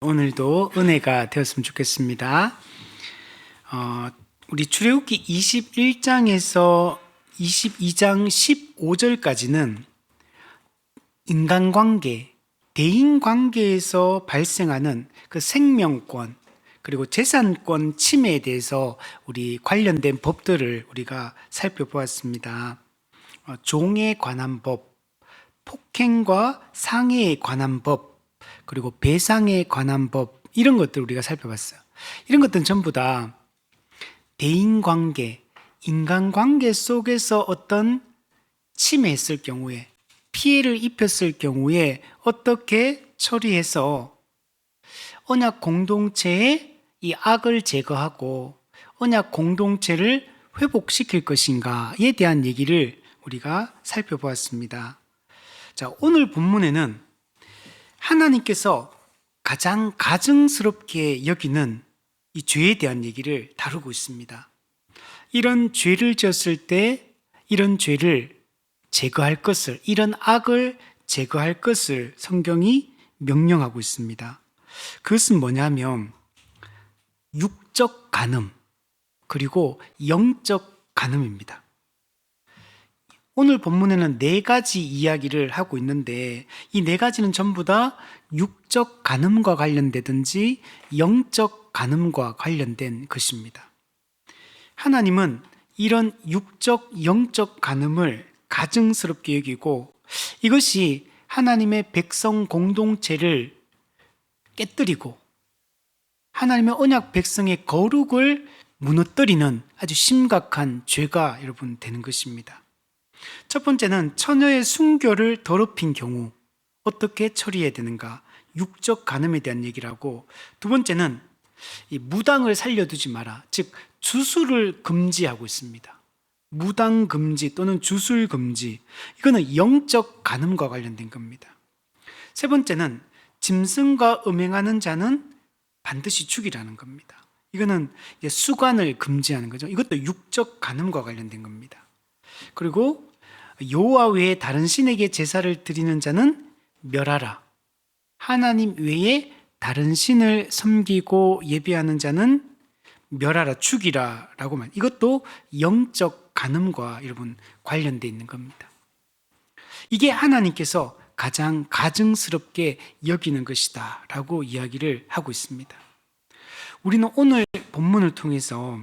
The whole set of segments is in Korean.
오늘도 은혜가 되었으면 좋겠습니다. 우리 출애굽기 21장에서 22장 15절까지는 인간관계, 대인관계에서 발생하는 그 생명권, 그리고 재산권 침해에 대해서 우리 관련된 법들을 우리가 살펴보았습니다. 종에 관한 법, 폭행과 상해에 관한 법, 그리고 배상에 관한 법, 이런 것들 우리가 살펴봤어요. 이런 것들은 전부 다 대인관계, 인간관계 속에서 어떤 침해했을 경우에, 피해를 입혔을 경우에 어떻게 처리해서 언약 공동체의 이 악을 제거하고 언약 공동체를 회복시킬 것인가에 대한 얘기를 우리가 살펴보았습니다. 자, 오늘 본문에는 하나님께서 가장 가증스럽게 여기는 이 죄에 대한 얘기를 다루고 있습니다. 이런 죄를 지었을 때 이런 죄를 제거할 것을, 이런 악을 제거할 것을 성경이 명령하고 있습니다. 그것은 뭐냐면 육적 간음, 그리고 영적 간음입니다. 오늘 본문에는 4가지 이야기를 하고 있는데 이 4가지는 전부 다 육적 간음과 관련되든지 영적 간음과 관련된 것입니다. 하나님은 이런 육적, 영적 간음을 가증스럽게 여기고 이것이 하나님의 백성 공동체를 깨뜨리고 하나님의 언약 백성의 거룩을 무너뜨리는 아주 심각한 죄가 여러분 되는 것입니다. 첫 번째는 처녀의 순교를 더럽힌 경우 어떻게 처리해야 되는가, 육적 간음에 대한 얘기를 하고, 두 번째는 이 무당을 살려두지 마라, 즉 주술을 금지하고 있습니다. 무당 금지 또는 주술 금지, 이거는 영적 간음과 관련된 겁니다. 세 번째는 짐승과 음행하는 자는 반드시 죽이라는 겁니다. 이거는 수관을 금지하는 거죠. 이것도 육적 간음과 관련된 겁니다. 그리고 여호와 외에 다른 신에게 제사를 드리는 자는 멸하라. 하나님 외에 다른 신을 섬기고 예배하는 자는 멸하라, 죽이라 라고 말. 이것도 영적 간음과 여러분 관련되어 있는 겁니다. 이게 하나님께서 가장 가증스럽게 여기는 것이다 라고 이야기를 하고 있습니다. 우리는 오늘 본문을 통해서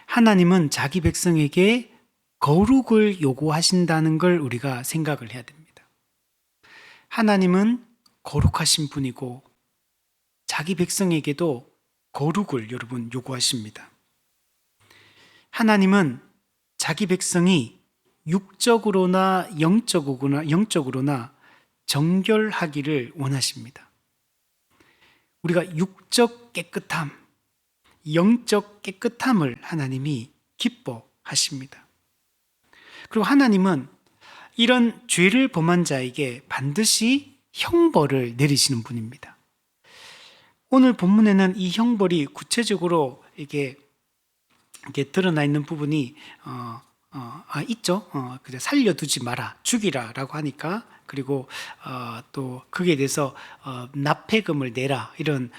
하나님은 자기 백성에게 거룩을 요구하신다는 걸 우리가 생각을 해야 됩니다. 하나님은 거룩하신 분이고 자기 백성에게도 거룩을 여러분 요구하십니다. 하나님은 자기 백성이 육적으로나 영적으로나 정결하기를 원하십니다. 우리가 육적 깨끗함, 영적 깨끗함을 하나님이 기뻐하십니다. 그리고 하나님은 이런 죄를 범한 자에게 반드시 형벌을 내리시는 분입니다. 오늘 본문에는 이 형벌이 구체적으로 이렇게 드러나 있는 부분이 있죠. 살려두지 마라, 죽이라 라고 하니까, 그리고 또 거기에 대해서 납폐금을 내라, 이런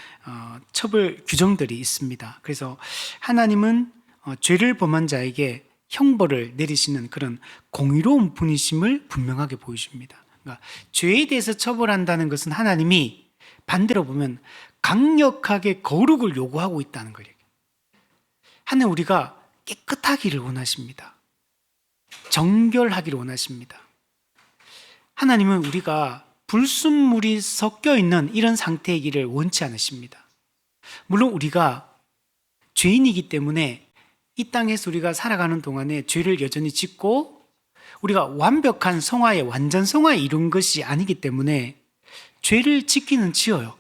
처벌 규정들이 있습니다. 그래서 하나님은 죄를 범한 자에게 형벌을 내리시는 그런 공의로운 분이심을 분명하게 보여줍니다. 그러니까 죄에 대해서 처벌한다는 것은 하나님이 반대로 보면 강력하게 거룩을 요구하고 있다는 거예요. 하나님 우리가 깨끗하기를 원하십니다. 정결하기를 원하십니다. 하나님은 우리가 불순물이 섞여 있는 이런 상태이기를 원치 않으십니다. 물론 우리가 죄인이기 때문에 이 땅에서 우리가 살아가는 동안에 죄를 여전히 짓고 우리가 완벽한 성화에, 완전 성화에 이룬 것이 아니기 때문에 죄를 짓기는 지어요.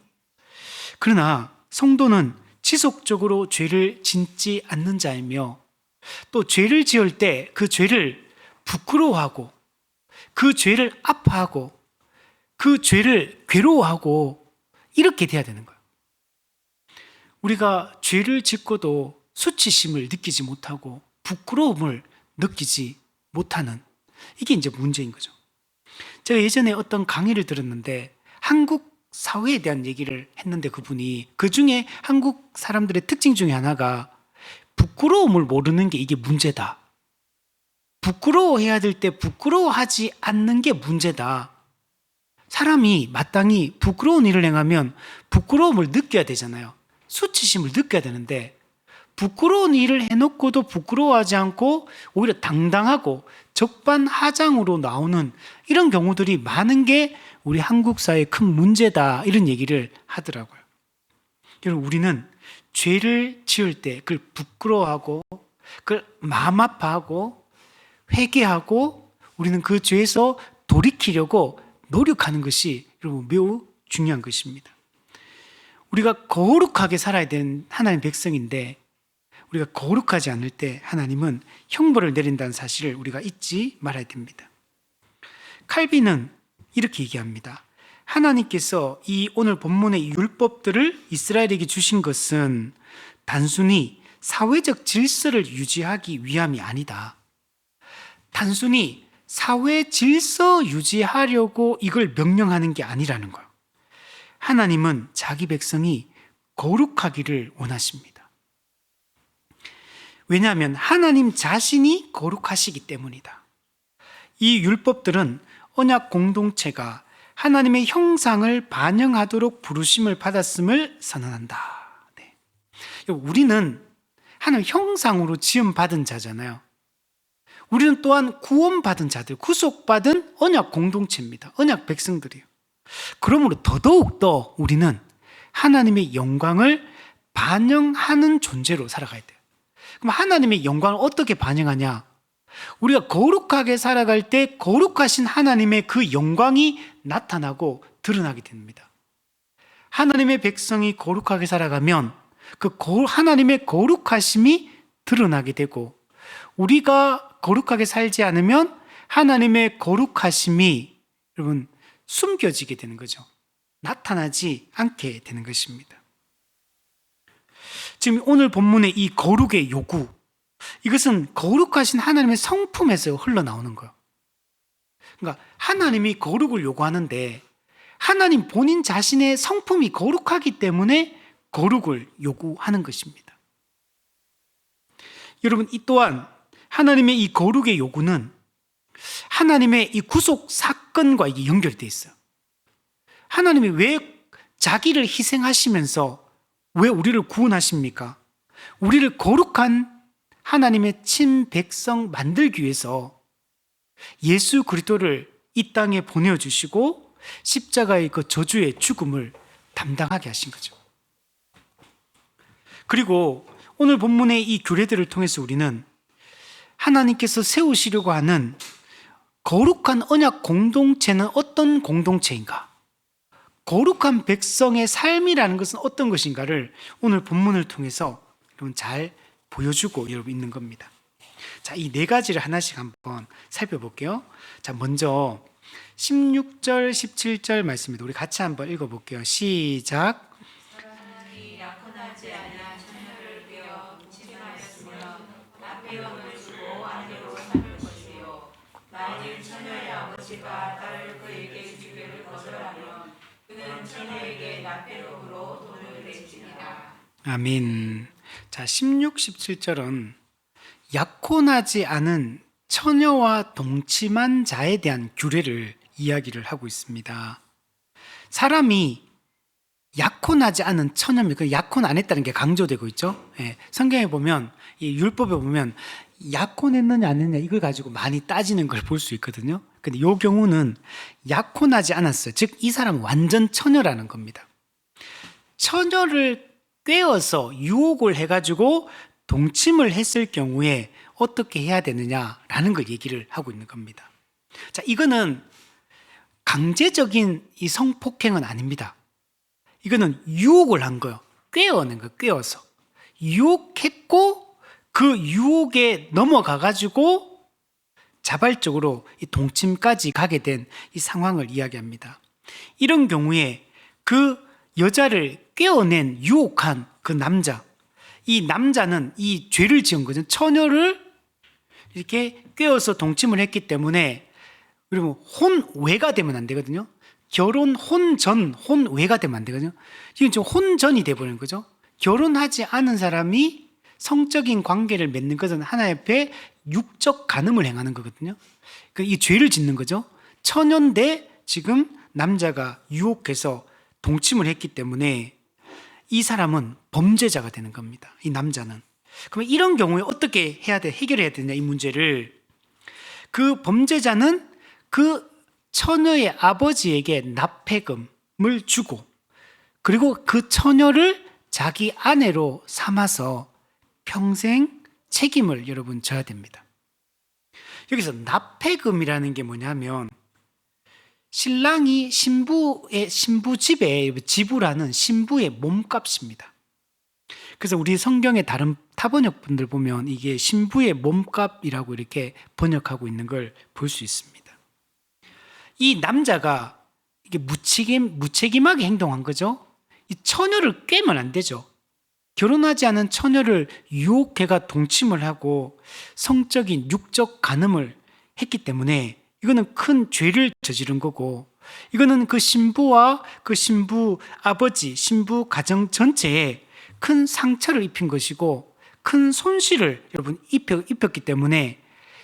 그러나 성도는 지속적으로 죄를 짓지 않는 자이며 또 죄를 지을 때 그 죄를 부끄러워하고 그 죄를 아파하고 그 죄를 괴로워하고 이렇게 돼야 되는 거예요. 우리가 죄를 짓고도 수치심을 느끼지 못하고 부끄러움을 느끼지 못하는, 이게 이제 문제인 거죠. 제가 예전에 어떤 강의를 들었는데 한국 사회에 대한 얘기를 했는데 그분이 그 중에 한국 사람들의 특징 중에 하나가 부끄러움을 모르는 게 이게 문제다. 부끄러워해야 될 때 부끄러워하지 않는 게 문제다. 사람이 마땅히 부끄러운 일을 행하면 부끄러움을 느껴야 되잖아요. 수치심을 느껴야 되는데 부끄러운 일을 해놓고도 부끄러워하지 않고 오히려 당당하고 적반하장으로 나오는 이런 경우들이 많은 게 우리 한국 사회의 큰 문제다, 이런 얘기를 하더라고요. 여러분, 우리는 죄를 지을 때 그걸 부끄러워하고 그걸 마음 아파하고 회개하고 우리는 그 죄에서 돌이키려고 노력하는 것이 여러분 매우 중요한 것입니다. 우리가 거룩하게 살아야 되는 하나님의 백성인데 우리가 거룩하지 않을 때 하나님은 형벌을 내린다는 사실을 우리가 잊지 말아야 됩니다. 칼빈은 이렇게 얘기합니다. 하나님께서 이 오늘 본문의 율법들을 이스라엘에게 주신 것은 단순히 사회적 질서를 유지하기 위함이 아니다. 단순히 사회 질서 유지하려고 이걸 명령하는 게 아니라는 거예요. 하나님은 자기 백성이 거룩하기를 원하십니다. 왜냐하면 하나님 자신이 거룩하시기 때문이다. 이 율법들은 언약 공동체가 하나님의 형상을 반영하도록 부르심을 받았음을 선언한다. 네. 우리는 하나님 형상으로 지음받은 자잖아요. 우리는 또한 구원받은 자들, 구속받은 언약 공동체입니다. 언약 백성들이에요. 그러므로 더더욱 우리는 하나님의 영광을 반영하는 존재로 살아가야 돼요. 그럼 하나님의 영광을 어떻게 반영하냐? 우리가 거룩하게 살아갈 때 거룩하신 하나님의 그 영광이 나타나고 드러나게 됩니다. 하나님의 백성이 거룩하게 살아가면 그 하나님의 거룩하심이 드러나게 되고, 우리가 거룩하게 살지 않으면 하나님의 거룩하심이 여러분 숨겨지게 되는 거죠. 나타나지 않게 되는 것입니다. 지금 오늘 본문의 이 거룩의 요구, 이것은 거룩하신 하나님의 성품에서 흘러나오는 거예요. 그러니까 하나님이 거룩을 요구하는데 하나님 본인 자신의 성품이 거룩하기 때문에 거룩을 요구하는 것입니다. 여러분, 이 또한 하나님의 이 거룩의 요구는 하나님의 이 구속 사건과 이게 연결되어 있어요. 하나님이 왜 자기를 희생하시면서 왜 우리를 구원하십니까? 우리를 거룩한 하나님의 친백성 만들기 위해서 예수 그리스도를 이 땅에 보내주시고 십자가의 그 저주의 죽음을 담당하게 하신 거죠. 그리고 오늘 본문의 이 규례들을 통해서 우리는 하나님께서 세우시려고 하는 거룩한 언약 공동체는 어떤 공동체인가? 거룩한 백성의 삶이라는 것은 어떤 것인가를 오늘 본문을 통해서 여러분 잘 보여주고 여러분 있는 겁니다. 자, 이 네 가지를 하나씩 한번 살펴볼게요. 자, 먼저 16절, 17절 말씀입니다. 우리 같이 한번 읽어볼게요. 시작. 사람이 약혼하지 아니한 처녀를 꿰어 침하였으며 납비원을 주고 아내로 삼을 것이요, 만일 처녀의 아버지가 딸을 그에게 주기를 거절하면 그는 처녀에게 납비용으로 돈을 낼지니라. 아멘. 자, 16, 17절은 약혼하지 않은 처녀와 동침한 자에 대한 규례를 이야기를 하고 있습니다. 사람이 약혼하지 않은 처녀입니다. 그 약혼 안 했다는 게 강조되고 있죠. 예, 성경에 보면, 이 율법에 보면 약혼했느냐 안 했느냐 이걸 가지고 많이 따지는 걸 볼 수 있거든요. 근데 이 경우는 약혼하지 않았어요. 즉 이 사람은 완전 처녀라는 겁니다. 처녀를 꿰어서 유혹을 해가지고 동침을 했을 경우에 어떻게 해야 되느냐라는 걸 얘기를 하고 있는 겁니다. 자, 이거는 강제적인 이 성폭행은 아닙니다. 이거는 유혹을 한 거예요. 꿰어낸 거예요. 꿰어서 유혹했고 그 유혹에 넘어가가지고 자발적으로 이 동침까지 가게 된 이 상황을 이야기합니다. 이런 경우에 그 여자를 꿰어낸 유혹한 그 남자, 이 남자는 이 죄를 지은 거죠. 처녀를 이렇게 꿰어서 동침을 했기 때문에, 그리고 혼외가 되면 안 되거든요. 결혼 혼전, 혼외가 되면 안 되거든요. 지금 좀 혼전이 돼버리는 거죠. 결혼하지 않은 사람이 성적인 관계를 맺는 것은 하나님 앞에 육적 간음을 행하는 거거든요. 그러니까 이 죄를 짓는 거죠. 처녀인데 지금 남자가 유혹해서 동침을 했기 때문에 이 사람은 범죄자가 되는 겁니다. 이 남자는. 그러면 이런 경우에 어떻게 해야 돼? 해결해야 되냐, 이 문제를. 그 범죄자는 그 처녀의 아버지에게 납폐금을 주고, 그리고 그 처녀를 자기 아내로 삼아서 평생 책임을 여러분 져야 됩니다. 여기서 납폐금이라는 게 뭐냐면, 신랑이 신부 집에 지불하는 신부의 몸값입니다. 그래서 우리 성경의 다른 타번역 분들 보면 이게 신부의 몸값이라고 이렇게 번역하고 있는 걸 볼 수 있습니다. 이 남자가 이게 무책임하게 행동한 거죠. 이 처녀를 꿰면 안 되죠. 결혼하지 않은 처녀를 유혹해가 동침을 하고 성적인 육적 간음을 했기 때문에 이거는 큰 죄를 저지른 거고, 이거는 그 신부와 그 신부 아버지, 신부 가정 전체에 큰 상처를 입힌 것이고 큰 손실을 여러분 입혔기 때문에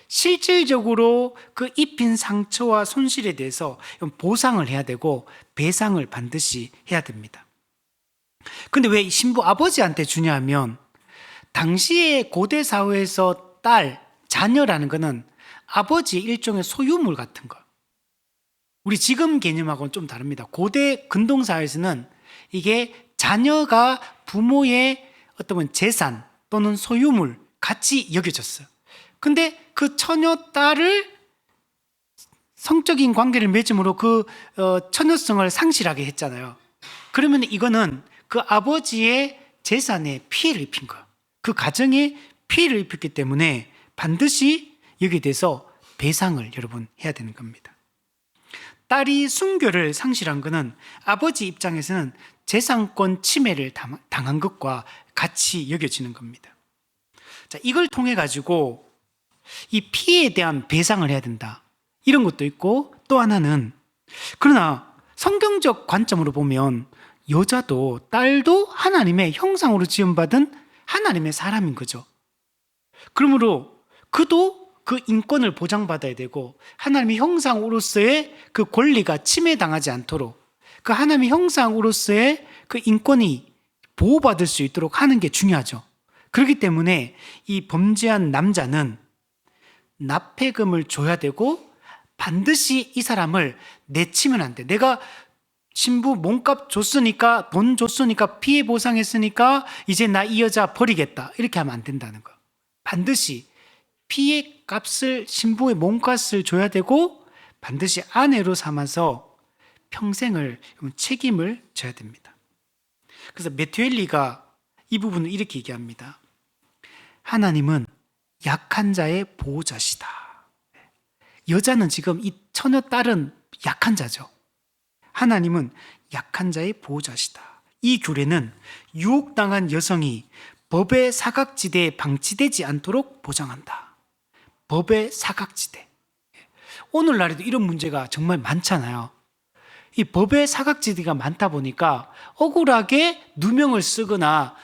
실질적으로 그 입힌 상처와 손실에 대해서 보상을 해야 되고 배상을 반드시 해야 됩니다. 근데 왜 신부 아버지한테 주냐 하면, 당시의 고대 사회에서 자녀라는 것은 아버지의 일종의 소유물 같은 거. 우리 지금 개념하고는 좀 다릅니다. 고대 근동사회에서는 이게 자녀가 부모의 어떤 재산 또는 소유물 같이 여겨졌어요. 근데 그 처녀 딸을 성적인 관계를 맺음으로 그 처녀성을 상실하게 했잖아요. 그러면 이거는 그 아버지의 재산에 피해를 입힌 거예요. 그 가정에 피해를 입혔기 때문에 반드시 여기에 대해서 배상을 여러분 해야 되는 겁니다. 딸이 순교를 상실한 것은 아버지 입장에서는 재산권 침해를 당한 것과 같이 여겨지는 겁니다. 자, 이걸 통해 가지고 이 피해에 대한 배상을 해야 된다, 이런 것도 있고, 또 하나는, 그러나 성경적 관점으로 보면 여자도 딸도 하나님의 형상으로 지음받은 하나님의 사람인 거죠. 그러므로 그도 그 인권을 보장받아야 되고, 하나님의 형상으로서의 그 권리가 침해당하지 않도록 그 하나님의 형상으로서의 그 인권이 보호받을 수 있도록 하는 게 중요하죠. 그렇기 때문에 이 범죄한 남자는 납폐금을 줘야 되고 반드시 이 사람을 내치면 안 돼. 내가 신부 몸값 줬으니까, 돈 줬으니까, 피해 보상했으니까 이제 나 이 여자 버리겠다, 이렇게 하면 안 된다는 거. 반드시 피해 값을, 신부의 몸값을 줘야 되고 반드시 아내로 삼아서 평생을 책임을 져야 됩니다. 그래서 메투엘리가 이 부분을 이렇게 얘기합니다. 하나님은 약한 자의 보호자시다. 여자는 지금 이 처녀 딸은 약한 자죠. 하나님은 약한 자의 보호자시다. 이 규례는 유혹당한 여성이 법의 사각지대에 방치되지 않도록 보장한다. 법의 사각지대. 오늘날에도 이런 문제가 정말 많잖아요. 이 법의 사각지대가 많다 보니까 억울하게 누명을 쓰거나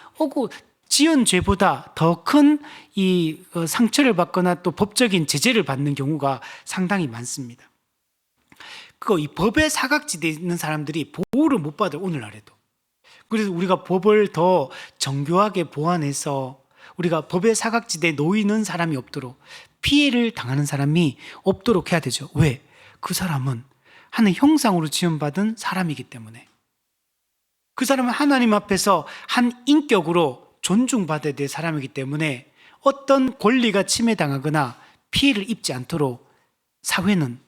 지은 죄보다 더 큰 이 상처를 받거나 또 법적인 제재를 받는 경우가 상당히 많습니다. 이 법의 사각지대에 있는 사람들이 보호를 못 받아요, 오늘날에도. 그래서 우리가 법을 더 정교하게 보완해서 우리가 법의 사각지대에 놓이는 사람이 없도록, 피해를 당하는 사람이 없도록 해야 되죠. 왜? 그 사람은 하나님 형상으로 지음받은 사람이기 때문에. 그 사람은 하나님 앞에서 한 인격으로 존중받아야 될 사람이기 때문에 어떤 권리가 침해당하거나 피해를 입지 않도록 사회는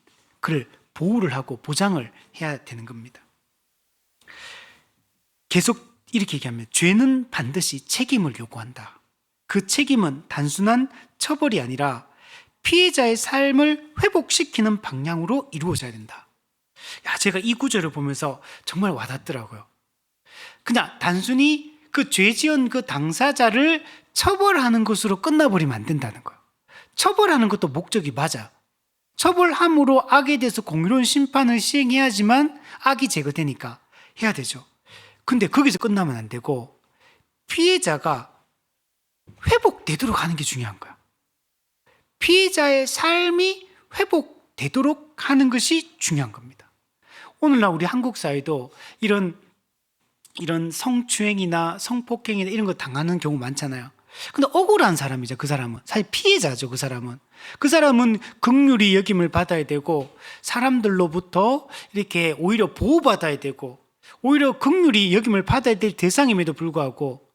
그를 보호를 하고 보장을 해야 되는 겁니다. 계속 이렇게 얘기하면, 죄는 반드시 책임을 요구한다. 그 책임은 단순한 처벌이 아니라 피해자의 삶을 회복시키는 방향으로 이루어져야 된다. 제가 이 구절을 보면서 정말 와닿더라고요. 그냥 단순히 그 죄 지은 그 당사자를 처벌하는 것으로 끝나버리면 안 된다는 거예요. 처벌하는 것도 목적이 맞아요. 처벌함으로 악에 대해서 공의로운 심판을 시행해야지만 악이 제거되니까 해야 되죠. 근데 거기서 끝나면 안 되고 피해자가 회복되도록 하는 게 중요한 거야. 피해자의 삶이 회복되도록 하는 것이 중요한 겁니다. 오늘날 우리 한국 사회도 이런 성추행이나 성폭행이나 이런 거 당하는 경우 많잖아요. 근데 억울한 사람이죠. 그 사람은 사실 피해자죠. 그 사람은 긍휼히 여김을 받아야 되고 사람들로부터 이렇게 오히려 보호받아야 되고 오히려 긍휼히 여김을 받아야 될 대상임에도 불구하고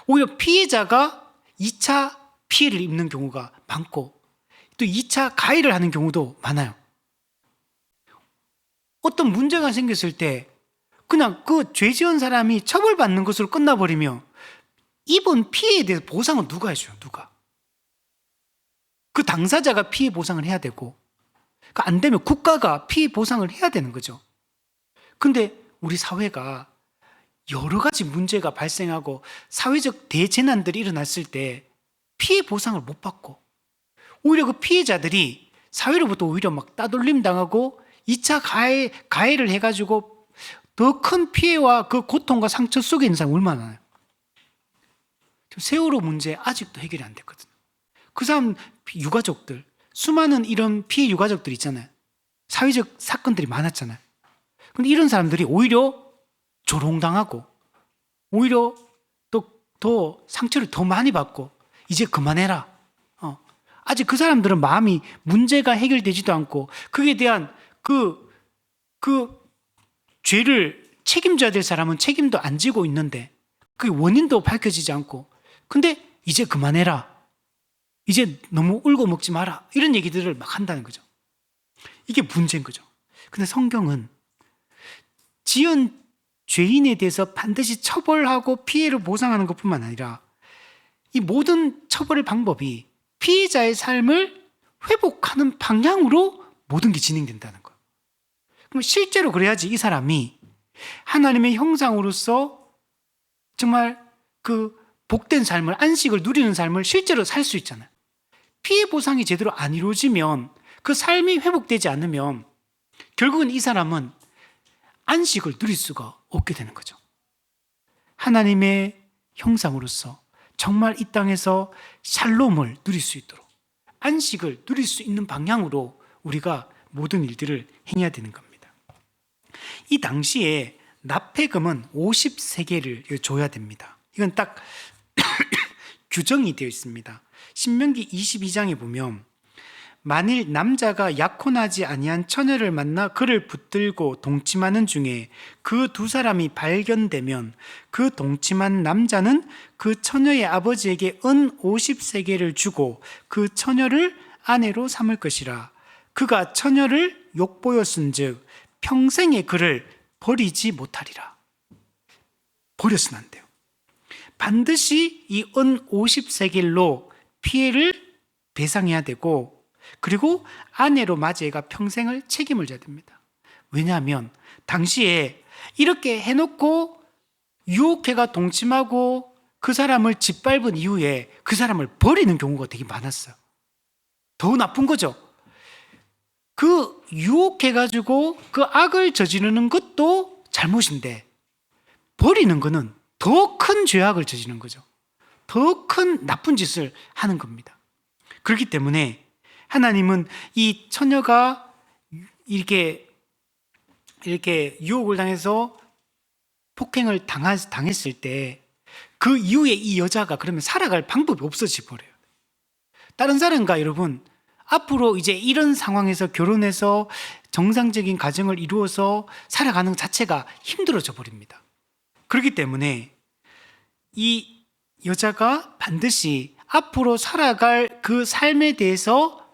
오히려 피해자가 2차 피해를 입는 경우가 많고 또 2차 가해를 하는 경우도 많아요. 어떤 문제가 생겼을 때 그냥 그 죄 지은 사람이 처벌받는 것으로 끝나버리면 입은 피해에 대해서 보상은 누가 해줘요? 누가? 그 당사자가 피해 보상을 해야 되고 안 되면 국가가 피해 보상을 해야 되는 거죠. 근데 우리 사회가 여러 가지 문제가 발생하고 사회적 대재난들이 일어났을 때 피해 보상을 못 받고 오히려 그 피해자들이 사회로부터 오히려 막 따돌림 당하고 2차 가해를 해가지고 더 큰 피해와 그 고통과 상처 속에 있는 사람이 얼마나 많아요. 세월호 문제 아직도 해결이 안 됐거든요. 그 사람 유가족들, 수많은 이런 피해 유가족들 있잖아요. 사회적 사건들이 많았잖아요. 근데 이런 사람들이 오히려 조롱당하고 오히려 또 더 상처를 더 많이 받고 이제 그만해라. 아직 그 사람들은 마음이 문제가 해결되지도 않고 그에 대한 그 죄를 책임져야 될 사람은 책임도 안 지고 있는데 그 원인도 밝혀지지 않고 근데 이제 그만해라. 이제 너무 울고 먹지 마라. 이런 얘기들을 막 한다는 거죠. 이게 문제인 거죠. 근데 성경은 지은 죄인에 대해서 반드시 처벌하고 피해를 보상하는 것뿐만 아니라 이 모든 처벌의 방법이 피해자의 삶을 회복하는 방향으로 모든 게 진행된다는 거예요. 그럼 실제로 그래야지 이 사람이 하나님의 형상으로서 정말 그 복된 삶을, 안식을 누리는 삶을 실제로 살 수 있잖아요. 피해 보상이 제대로 안 이루어지면 그 삶이 회복되지 않으면 결국은 이 사람은 안식을 누릴 수가 없게 되는 거죠. 하나님의 형상으로서 정말 이 땅에서 샬롬을 누릴 수 있도록 안식을 누릴 수 있는 방향으로 우리가 모든 일들을 행해야 되는 겁니다. 이 당시에 납폐금은 50세겔을 줘야 됩니다. 이건 딱 규정이 되어 있습니다. 신명기 22장에 보면 만일 남자가 약혼하지 아니한 처녀를 만나 그를 붙들고 동침하는 중에 그 두 사람이 발견되면 그 동침한 남자는 그 처녀의 아버지에게 은 50세겔을 주고 그 처녀를 아내로 삼을 것이라. 그가 처녀를 욕보였은즉 평생에 그를 버리지 못하리라. 버렸으면 안 돼요. 반드시 이 은 50세겔로 피해를 배상해야 되고 그리고 아내로 맞이해가 평생을 책임을 져야 됩니다. 왜냐하면 당시에 이렇게 해놓고 유혹해가 동침하고 그 사람을 짓밟은 이후에 그 사람을 버리는 경우가 되게 많았어요. 더 나쁜 거죠. 그 유혹해가지고 그 악을 저지르는 것도 잘못인데 버리는 거는 더 큰 죄악을 저지르는 거죠. 더 큰 나쁜 짓을 하는 겁니다. 그렇기 때문에 하나님은 이 처녀가 이렇게 유혹을 당해서 폭행을 당했을 때 그 이후에 이 여자가 그러면 살아갈 방법이 없어져 버려요. 다른 사람과 여러분 앞으로 이제 이런 상황에서 결혼해서 정상적인 가정을 이루어서 살아가는 것 자체가 힘들어져 버립니다. 그렇기 때문에 이 여자가 반드시 앞으로 살아갈 그 삶에 대해서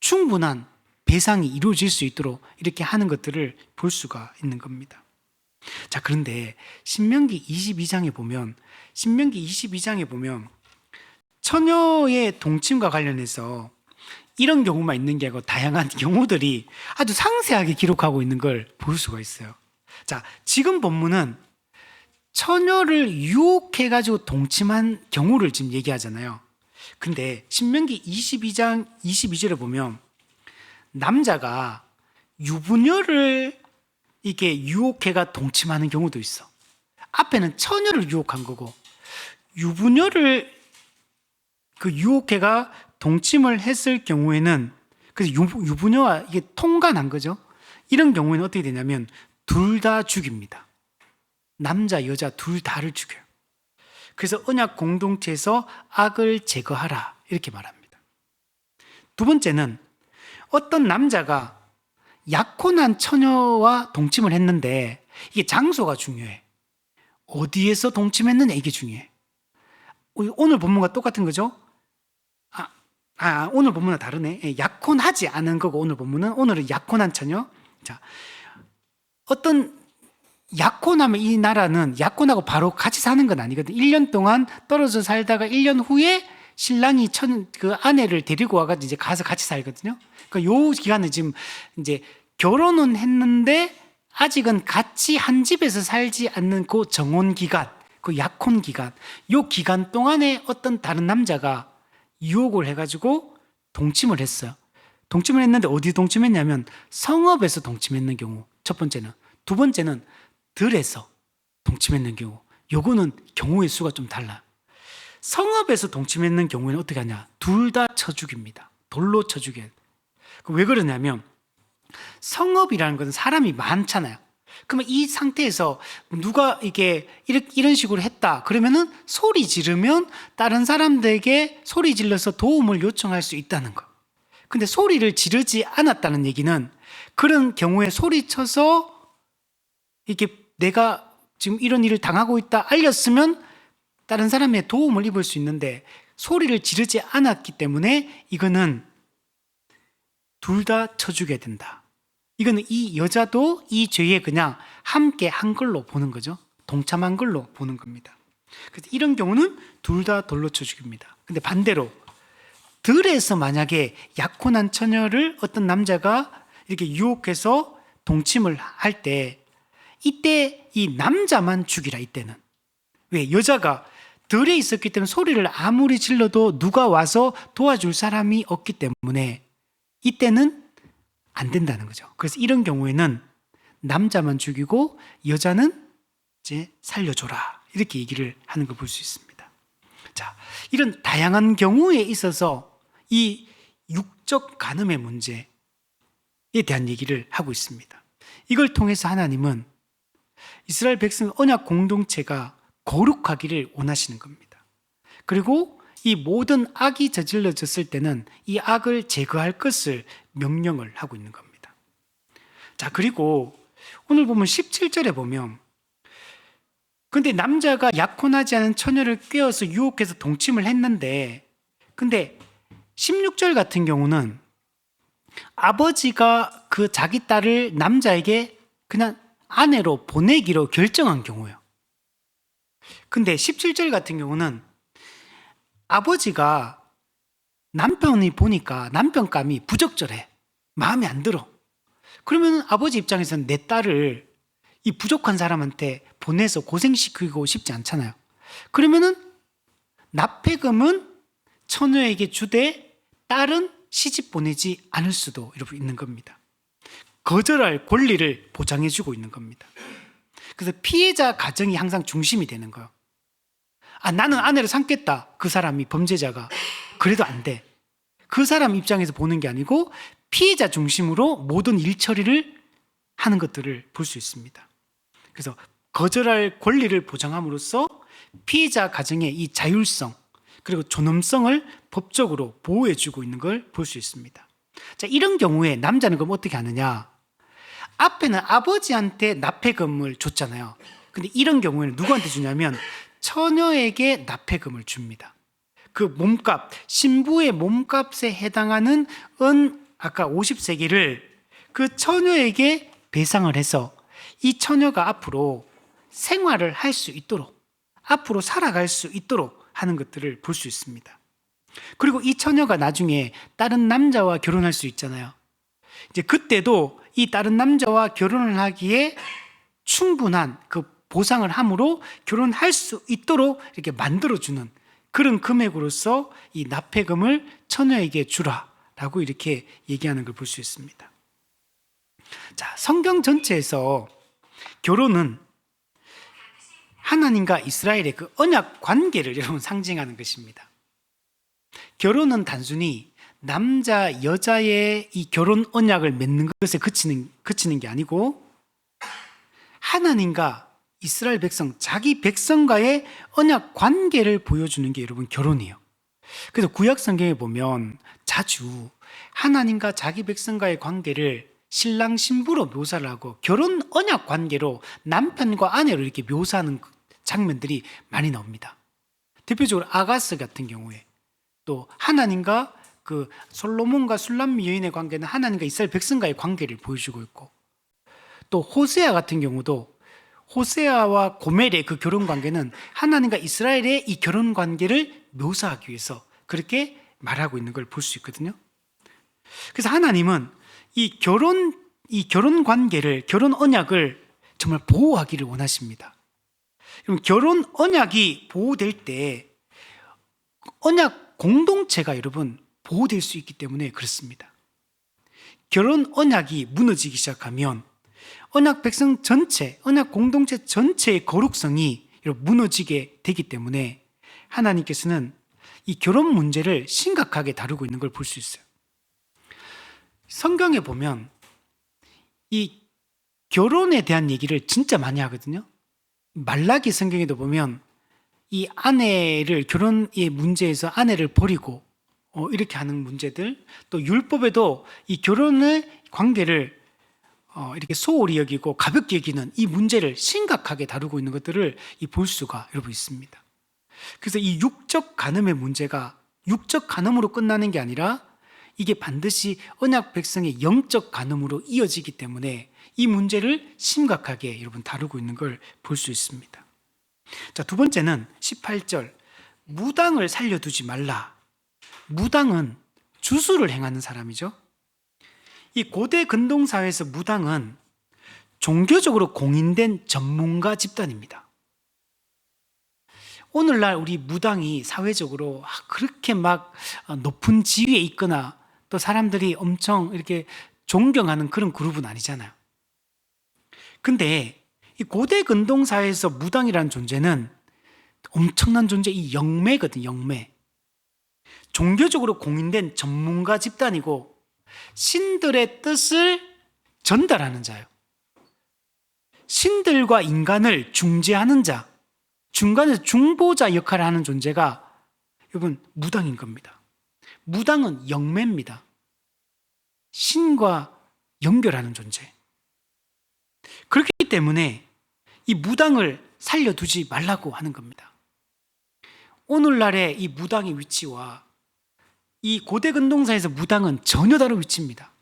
충분한 배상이 이루어질 수 있도록 이렇게 하는 것들을 볼 수가 있는 겁니다. 자, 그런데 신명기 22장에 보면 처녀의 동침과 관련해서 이런 경우만 있는 게 아니고 다양한 경우들이 아주 상세하게 기록하고 있는 걸 볼 수가 있어요. 자, 지금 본문은 처녀를 유혹해가지고 동침한 경우를 지금 얘기하잖아요. 근데 신명기 22장 22절에 보면 남자가 유부녀를 이게 유혹해가 동침하는 경우도 있어. 앞에는 처녀를 유혹한 거고 유부녀를 그 유혹해가 동침을 했을 경우에는 그래서 유부녀와 이게 통관한 거죠. 이런 경우에는 어떻게 되냐면 둘 다 죽입니다. 남자, 여자 둘 다를 죽여요. 그래서 언약 공동체에서 악을 제거하라 이렇게 말합니다. 두 번째는 어떤 남자가 약혼한 처녀와 동침을 했는데 이게 장소가 중요해. 어디에서 동침했느냐 이게 중요해. 오늘 본문과 똑같은 거죠? 오늘 본문은 다르네. 약혼하지 않은 거고 오늘은 약혼한 처녀. 자, 어떤 약혼하면 이 나라는 약혼하고 바로 같이 사는 건 아니거든. 1년 동안 떨어져 살다가 1년 후에 신랑이 그 아내를 데리고 와가지고 이제 가서 같이 살거든요. 그러니까 요 기간은 지금 이제 결혼은 했는데 아직은 같이 한 집에서 살지 않는 그 정혼 기간, 그 약혼 기간, 요 기간 동안에 어떤 다른 남자가 유혹을 해가지고 동침을 했어요. 동침을 했는데 어디 동침했냐면 성읍에서 동침했는 경우 첫 번째는. 두 번째는 들에서 동침했는 경우. 요거는 경우의 수가 좀 달라. 성읍에서 동침했는 경우에는 어떻게 하냐? 둘 다 쳐 죽입니다. 돌로 쳐 죽여요. 왜 그러냐면 성읍이라는 것은 사람이 많잖아요. 그러면 이 상태에서 누가 이게 이런 식으로 했다 그러면은 소리 지르면 다른 사람들에게 소리 질러서 도움을 요청할 수 있다는 거. 근데 소리를 지르지 않았다는 얘기는 그런 경우에 소리쳐서 이게 내가 지금 이런 일을 당하고 있다 알렸으면 다른 사람의 도움을 입을 수 있는데 소리를 지르지 않았기 때문에 이거는 둘 다 쳐주게 된다. 이거는 이 여자도 이 죄에 그냥 함께 한 걸로 보는 거죠. 동참한 걸로 보는 겁니다. 그래서 이런 경우는 둘 다 돌로 쳐 죽입니다. 근데 반대로 들에서 만약에 약혼한 처녀를 어떤 남자가 이렇게 유혹해서 동침을 할 때 이때 이 남자만 죽이라. 이때는 왜? 여자가 들에 있었기 때문에 소리를 아무리 질러도 누가 와서 도와줄 사람이 없기 때문에 이때는 안 된다는 거죠. 그래서 이런 경우에는 남자만 죽이고 여자는 이제 살려줘라 이렇게 얘기를 하는 걸 볼 수 있습니다. 자, 이런 다양한 경우에 있어서 이 육적 간음의 문제에 대한 얘기를 하고 있습니다. 이걸 통해서 하나님은 이스라엘 백성 언약 공동체가 거룩하기를 원하시는 겁니다. 그리고 이 모든 악이 저질러졌을 때는 이 악을 제거할 것을 명령을 하고 있는 겁니다. 자, 그리고 오늘 보면 17절에 보면 근데 남자가 약혼하지 않은 처녀를 꿰어서 유혹해서 동침을 했는데 근데 16절 같은 경우는 아버지가 그 자기 딸을 남자에게 그냥 아내로 보내기로 결정한 경우예요. 근데 17절 같은 경우는 아버지가 남편이 보니까 남편감이 부적절해. 마음에 안 들어. 그러면 아버지 입장에서는 내 딸을 이 부족한 사람한테 보내서 고생시키고 싶지 않잖아요. 그러면은 납폐금은 처녀에게 주되 딸은 시집 보내지 않을 수도 이렇게 있는 겁니다. 거절할 권리를 보장해주고 있는 겁니다. 그래서 피해자 가정이 항상 중심이 되는 거예요. 나는 아내를 삼겠다. 그 사람이 범죄자가. 그래도 안 돼. 그 사람 입장에서 보는 게 아니고 피해자 중심으로 모든 일 처리를 하는 것들을 볼 수 있습니다. 그래서 거절할 권리를 보장함으로써 피해자 가정의 이 자율성 그리고 존엄성을 법적으로 보호해주고 있는 걸 볼 수 있습니다. 자, 이런 경우에 남자는 그럼 어떻게 하느냐? 앞에는 아버지한테 납폐금을 줬잖아요. 근데 이런 경우에는 누구한테 주냐면 처녀에게 납폐금을 줍니다. 그 몸값, 신부의 몸값에 해당하는 아까 50세기를 그 처녀에게 배상을 해서 이 처녀가 앞으로 생활을 할 수 있도록, 앞으로 살아갈 수 있도록 하는 것들을 볼 수 있습니다. 그리고 이 처녀가 나중에 다른 남자와 결혼할 수 있잖아요. 이제 그때도 이 다른 남자와 결혼을 하기에 충분한 그 보상을 함으로 결혼할 수 있도록 이렇게 만들어주는 그런 금액으로서 이 납폐금을 처녀에게 주라 라고 이렇게 얘기하는 걸 볼 수 있습니다. 자, 성경 전체에서 결혼은 하나님과 이스라엘의 그 언약 관계를 여러분 상징하는 것입니다. 결혼은 단순히 남자, 여자의 이 결혼 언약을 맺는 것에 그치는 게 아니고 하나님과 이스라엘 백성, 자기 백성과의 언약 관계를 보여주는 게 여러분 결혼이에요. 그래서 구약 성경에 보면 자주 하나님과 자기 백성과의 관계를 신랑 신부로 묘사를 하고 결혼 언약 관계로 남편과 아내로 이렇게 묘사하는 장면들이 많이 나옵니다. 대표적으로 아가스 같은 경우에 또 하나님과 그 솔로몬과 술람미 여인의 관계는 하나님과 이스라엘 백성과의 관계를 보여주고 있고 또 호세아 같은 경우도 호세아와 고멜의 그 결혼 관계는 하나님과 이스라엘의 이 결혼 관계를 묘사하기 위해서 그렇게 말하고 있는 걸 볼 수 있거든요. 그래서 하나님은 이 결혼 관계를, 결혼 언약을 정말 보호하기를 원하십니다. 그럼 결혼 언약이 보호될 때 언약 공동체가 여러분 보호될 수 있기 때문에 그렇습니다. 결혼 언약이 무너지기 시작하면 언약 백성 전체, 언약 공동체 전체의 거룩성이 무너지게 되기 때문에 하나님께서는 이 결혼 문제를 심각하게 다루고 있는 걸 볼 수 있어요. 성경에 보면 이 결혼에 대한 얘기를 진짜 많이 하거든요. 말라기 성경에도 보면 이 아내를 결혼의 문제에서 아내를 버리고 이렇게 하는 문제들, 또 율법에도 이 결혼의 관계를 이렇게 소홀히 여기고 가볍게 여기는 이 문제를 심각하게 다루고 있는 것들을 볼 수가 여러분 있습니다. 그래서 이 육적 간음의 문제가 육적 간음으로 끝나는 게 아니라 이게 반드시 언약 백성의 영적 간음으로 이어지기 때문에 이 문제를 심각하게 여러분 다루고 있는 걸 볼 수 있습니다. 자, 두 번째는 18절 무당을 살려두지 말라. 무당은 주수를 행하는 사람이죠. 이 고대 근동 사회에서 무당은 종교적으로 공인된 전문가 집단입니다. 오늘날 우리 무당이 사회적으로 그렇게 막 높은 지위에 있거나 또 사람들이 엄청 이렇게 존경하는 그런 그룹은 아니잖아요. 근데 이 고대 근동 사회에서 무당이라는 존재는 엄청난 존재, 이 영매거든, 영매. 종교적으로 공인된 전문가 집단이고 신들의 뜻을 전달하는 자예요. 신들과 인간을 중재하는 자, 중간에서 중보자 역할을 하는 존재가 여러분 무당인 겁니다. 무당은 영매입니다. 신과 연결하는 존재. 그렇기 때문에 이 무당을 살려두지 말라고 하는 겁니다. 오늘날의 이 무당의 위치와 이 고대 근동사에서 무당은 전혀 다른 위치입니다.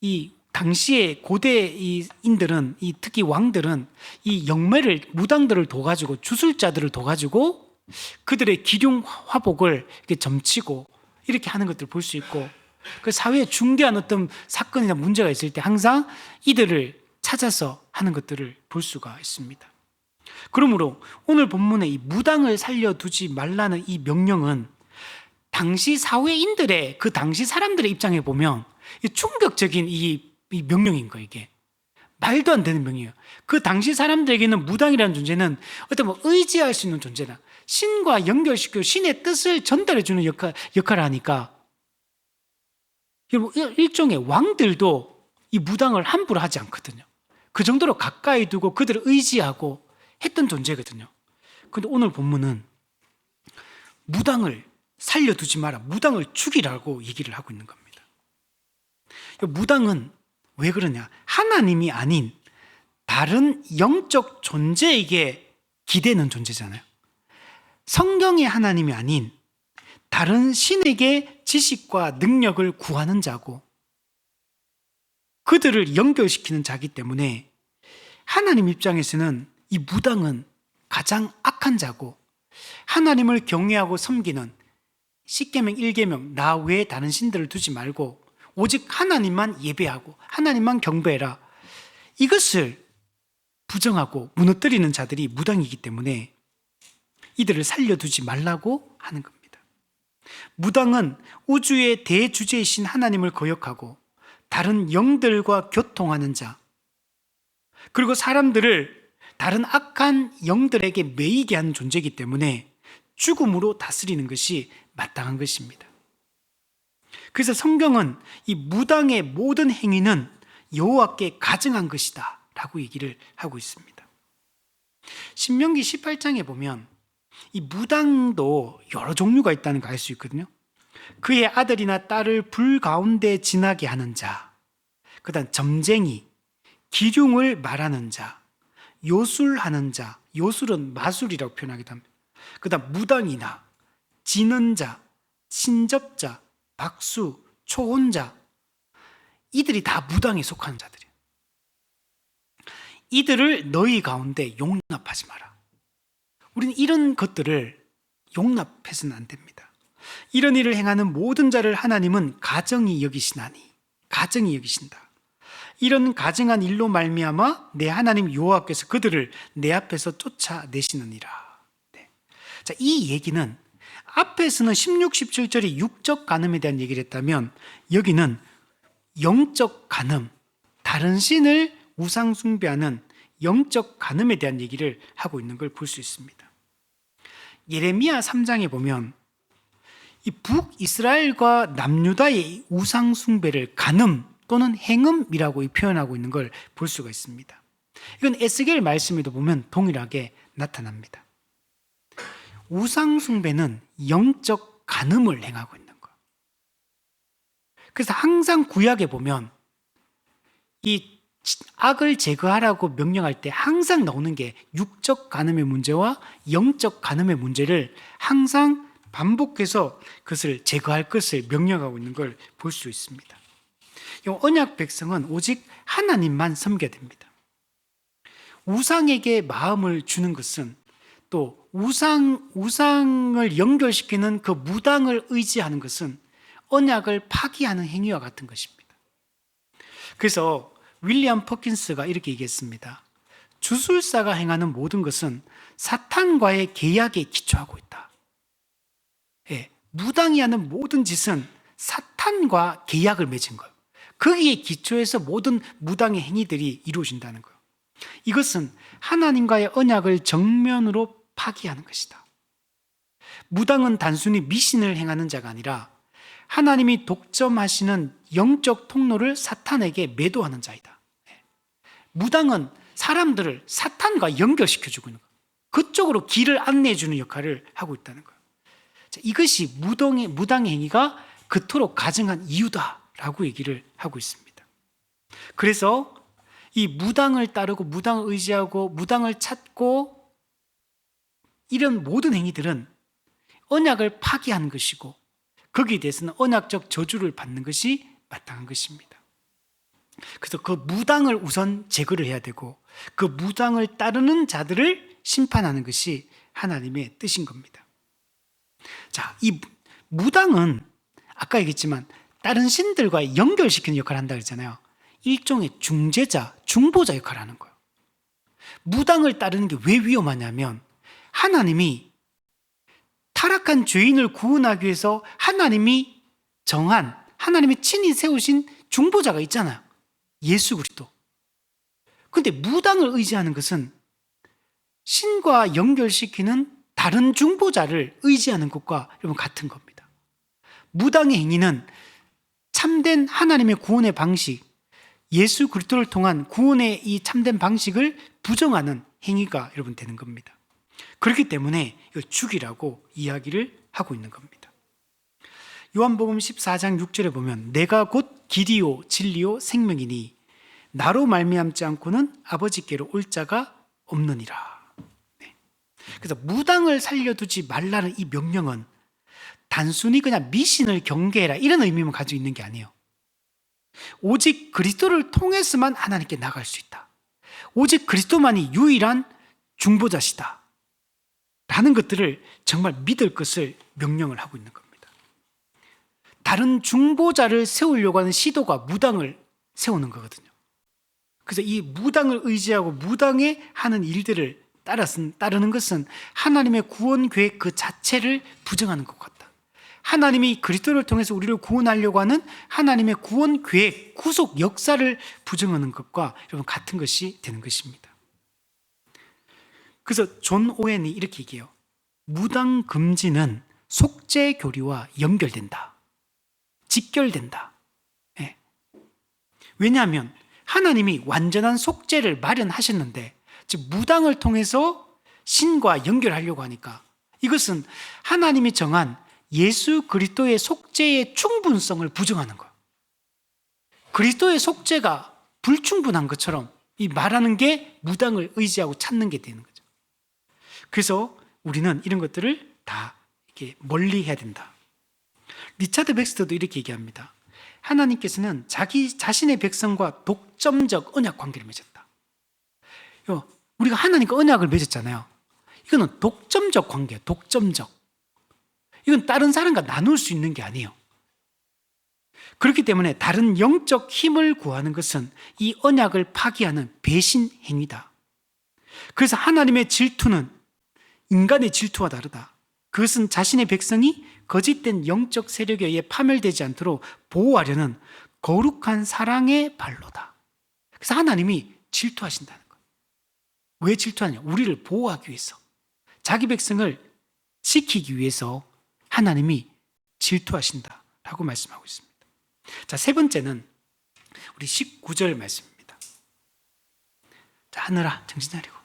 이 당시에 고대인들은, 특히 왕들은 이 영매를, 무당들을 둬가지고, 주술자들을 둬가지고 그들의 기륭 화복을 이렇게 점치고 이렇게 하는 것들을 볼 수 있고, 그 사회에 중대한 어떤 사건이나 문제가 있을 때 항상 이들을 찾아서 하는 것들을 볼 수가 있습니다. 그러므로 오늘 본문의 이 무당을 살려두지 말라는 이 명령은 당시 사회인들의, 그 당시 사람들의 입장에 보면 충격적인 이 명령인 거예요. 이게 말도 안 되는 명령이에요. 그 당시 사람들에게는 무당이라는 존재는 어떤 의지할 수 있는 존재다. 신과 연결시키고 신의 뜻을 전달해 주는 역할을 하니까 일종의 왕들도 이 무당을 함부로 하지 않거든요. 그 정도로 가까이 두고 그들을 의지하고 했던 존재거든요. 그런데 오늘 본문은 무당을 살려두지 마라, 무당을 죽이라고 얘기를 하고 있는 겁니다. 무당은 왜 그러냐? 하나님이 아닌 다른 영적 존재에게 기대는 존재잖아요. 성경의 하나님이 아닌 다른 신에게 지식과 능력을 구하는 자고 그들을 연결시키는 자기 때문에 하나님 입장에서는 이 무당은 가장 악한 자고 하나님을 경외하고 섬기는 십계명 1계명 나 외에 다른 신들을 두지 말고 오직 하나님만 예배하고 하나님만 경배해라, 이것을 부정하고 무너뜨리는 자들이 무당이기 때문에 이들을 살려두지 말라고 하는 겁니다. 무당은 우주의 대주제이신 하나님을 거역하고 다른 영들과 교통하는 자, 그리고 사람들을 다른 악한 영들에게 매이게 하는 존재이기 때문에 죽음으로 다스리는 것이 마땅한 것입니다. 그래서 성경은 이 무당의 모든 행위는 여호와께 가증한 것이다 라고 얘기를 하고 있습니다. 신명기 18장에 보면 이 무당도 여러 종류가 있다는 걸 알 수 있거든요. 그의 아들이나 딸을 불 가운데 지나게 하는 자, 그 다음 점쟁이, 기륭을 말하는 자, 요술하는 자, 요술은 마술이라고 표현하기도 합니다. 그 다음 무당이나 지는 자, 신접자, 박수, 초혼자, 이들이 다 무당에 속하는 자들이에요. 이들을 너희 가운데 용납하지 마라. 우리는 이런 것들을 용납해서는 안 됩니다. 이런 일을 행하는 모든 자를 하나님은 가증히 여기시나니, 가증히 여기신다. 이런 가증한 일로 말미암아 내 하나님 여호와께서 그들을 내 앞에서 쫓아내시느니라. 네. 자, 이 얘기는 앞에서는 16, 17절이 육적 간음에 대한 얘기를 했다면 여기는 영적 간음, 다른 신을 우상 숭배하는 영적 간음에 대한 얘기를 하고 있는 걸 볼 수 있습니다. 예레미야 3장에 보면 이 북이스라엘과 남유다의 우상 숭배를 간음 또는 행음이라고 표현하고 있는 걸 볼 수가 있습니다. 이건 에스겔 말씀에도 보면 동일하게 나타납니다. 우상 숭배는 영적 간음을 행하고 있는 거. 그래서 항상 구약에 보면 이 악을 제거하라고 명령할 때 항상 나오는 게 육적 간음의 문제와 영적 간음의 문제를 항상 반복해서 그것을 제거할 것을 명령하고 있는 걸 볼 수 있습니다. 언약 백성은 오직 하나님만 섬겨야 됩니다. 우상에게 마음을 주는 것은 또 우상을 연결시키는 그 무당을 의지하는 것은 언약을 파기하는 행위와 같은 것입니다. 그래서 윌리엄 퍼킨스가 이렇게 얘기했습니다. 주술사가 행하는 모든 것은 사탄과의 계약에 기초하고 있다. 예, 무당이 하는 모든 짓은 사탄과 계약을 맺은 거예요. 거기에 기초해서 모든 무당의 행위들이 이루어진다는 거예요. 이것은 하나님과의 언약을 정면으로 파기하는 것이다. 무당은 단순히 미신을 행하는 자가 아니라 하나님이 독점하시는 영적 통로를 사탄에게 매도하는 자이다. 무당은 사람들을 사탄과 연결시켜주고 있는 거예요. 그쪽으로 길을 안내해주는 역할을 하고 있다는 거예요. 이것이 무당의 행위가 그토록 가증한 이유다라고 얘기를 하고 있습니다. 그래서 이 무당을 따르고 무당을 의지하고 무당을 찾고 이런 모든 행위들은 언약을 파기하는 것이고 거기에 대해서는 언약적 저주를 받는 것이 마땅한 것입니다. 그래서 그 무당을 우선 제거를 해야 되고 그 무당을 따르는 자들을 심판하는 것이 하나님의 뜻인 겁니다. 자, 이 무당은 아까 얘기했지만 다른 신들과 연결시키는 역할을 한다고 했잖아요. 일종의 중재자, 중보자 역할을 하는 거예요. 무당을 따르는 게 왜 위험하냐면 하나님이 타락한 죄인을 구원하기 위해서 하나님이 정한, 하나님이 친히 세우신 중보자가 있잖아요. 예수 그리스도. 그런데 무당을 의지하는 것은 신과 연결시키는 다른 중보자를 의지하는 것과 여러분 같은 겁니다. 무당의 행위는 참된 하나님의 구원의 방식, 예수 그리스도를 통한 구원의 이 참된 방식을 부정하는 행위가 여러분 되는 겁니다. 그렇기 때문에 이걸 죽이라고 이야기를 하고 있는 겁니다. 요한복음 14장 6절에 보면 내가 곧 길이요 진리요 생명이니 나로 말미암지 않고는 아버지께로 올 자가 없느니라. 네. 그래서 무당을 살려두지 말라는 이 명령은 단순히 그냥 미신을 경계해라 이런 의미만 가지고 있는 게 아니에요. 오직 그리스도를 통해서만 하나님께 나갈 수 있다. 오직 그리스도만이 유일한 중보자시다 라는 것들을 정말 믿을 것을 명령을 하고 있는 겁니다. 다른 중보자를 세우려고 하는 시도가 무당을 세우는 거거든요. 그래서 이 무당을 의지하고 무당의 하는 일들을 따르는 것은 하나님의 구원 계획 그 자체를 부정하는 것 같다. 하나님이 그리스도를 통해서 우리를 구원하려고 하는 하나님의 구원 계획, 구속 역사를 부정하는 것과 여러분 같은 것이 되는 것입니다. 그래서 존 오웬이 이렇게 얘기해요. 무당 금지는 속죄 교리와 연결된다. 직결된다. 예. 왜냐하면 하나님이 완전한 속죄를 마련하셨는데, 즉 무당을 통해서 신과 연결하려고 하니까 이것은 하나님이 정한 예수 그리스도의 속죄의 충분성을 부정하는 거예요. 그리스도의 속죄가 불충분한 것처럼 이 말하는 게 무당을 의지하고 찾는 게 되는 거죠. 그래서 우리는 이런 것들을 다 이렇게 멀리 해야 된다. 리차드 백스터도 이렇게 얘기합니다. 하나님께서는 자기 자신의 백성과 독점적 언약 관계를 맺었다. 우리가 하나님과 언약을 맺었잖아요. 이거는 독점적 관계예요. 독점적. 이건 다른 사람과 나눌 수 있는 게 아니에요. 그렇기 때문에 다른 영적 힘을 구하는 것은 이 언약을 파기하는 배신 행위다. 그래서 하나님의 질투는 인간의 질투와 다르다. 그것은 자신의 백성이 거짓된 영적 세력에 의해 파멸되지 않도록 보호하려는 거룩한 사랑의 발로다. 그래서 하나님이 질투하신다는 거예요. 왜 질투하냐? 우리를 보호하기 위해서, 자기 백성을 지키기 위해서 하나님이 질투하신다라고 말씀하고 있습니다. 자, 세 번째는 우리 19절 말씀입니다. 자, 하늘아 정신 차리고.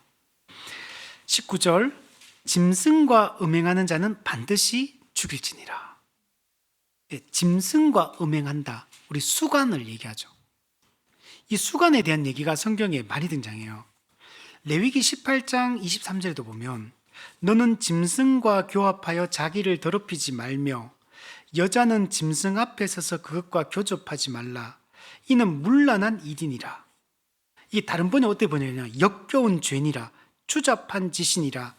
19절, 짐승과 음행하는 자는 반드시 죽일지니라. 네, 짐승과 음행한다. 우리 수간을 얘기하죠. 이 수간에 대한 얘기가 성경에 많이 등장해요. 레위기 18장 23절에도 보면 너는 짐승과 교합하여 자기를 더럽히지 말며 여자는 짐승 앞에 서서 그것과 교접하지 말라. 이는 문란한 일이니라. 이게 다른 번에 어떻게 번역하냐면 역겨운 죄니라, 추잡한 짓이니라,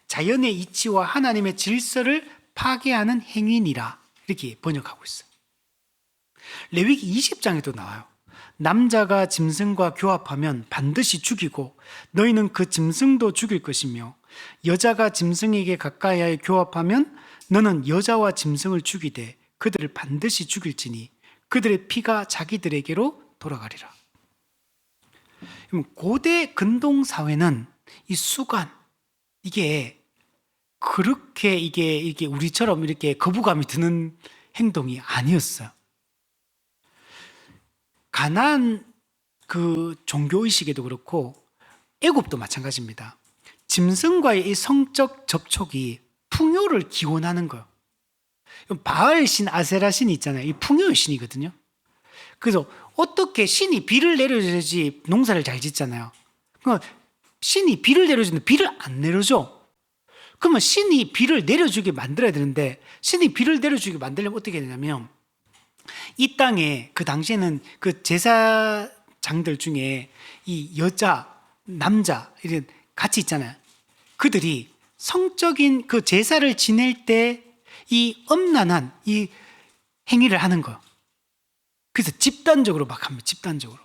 자연의 이치와 하나님의 질서를 파괴하는 행위니라. 이렇게 번역하고 있어요. 레위기 20장에도 나와요. 남자가 짐승과 교합하면 반드시 죽이고 너희는 그 짐승도 죽일 것이며 여자가 짐승에게 가까이하여 교합하면 너는 여자와 짐승을 죽이되 그들을 반드시 죽일지니 그들의 피가 자기들에게로 돌아가리라. 고대 근동 사회는 이 수간, 이게 그렇게 이게 우리처럼 이렇게 거부감이 드는 행동이 아니었어요. 가나안 그 종교의식에도 그렇고 애굽도 마찬가지입니다. 짐승과의 이 성적 접촉이 풍요를 기원하는 거예요. 바알 신, 아세라 신이 있잖아요. 이 풍요의 신이거든요. 그래서 어떻게 신이 비를 내려줘야지 농사를 잘 짓잖아요. 그러니까 신이 비를 내려주는데 비를 안 내려줘. 그러면 신이 비를 내려주게 만들어야 되는데 신이 비를 내려주게 만들려면 어떻게 되냐면 이 땅에 그 당시에는 그 제사장들 중에 이 여자, 남자 이런 같이 있잖아요. 그들이 성적인 그 제사를 지낼 때 이 엄란한 이 행위를 하는 거예요. 그래서 집단적으로 막 합니다. 집단적으로.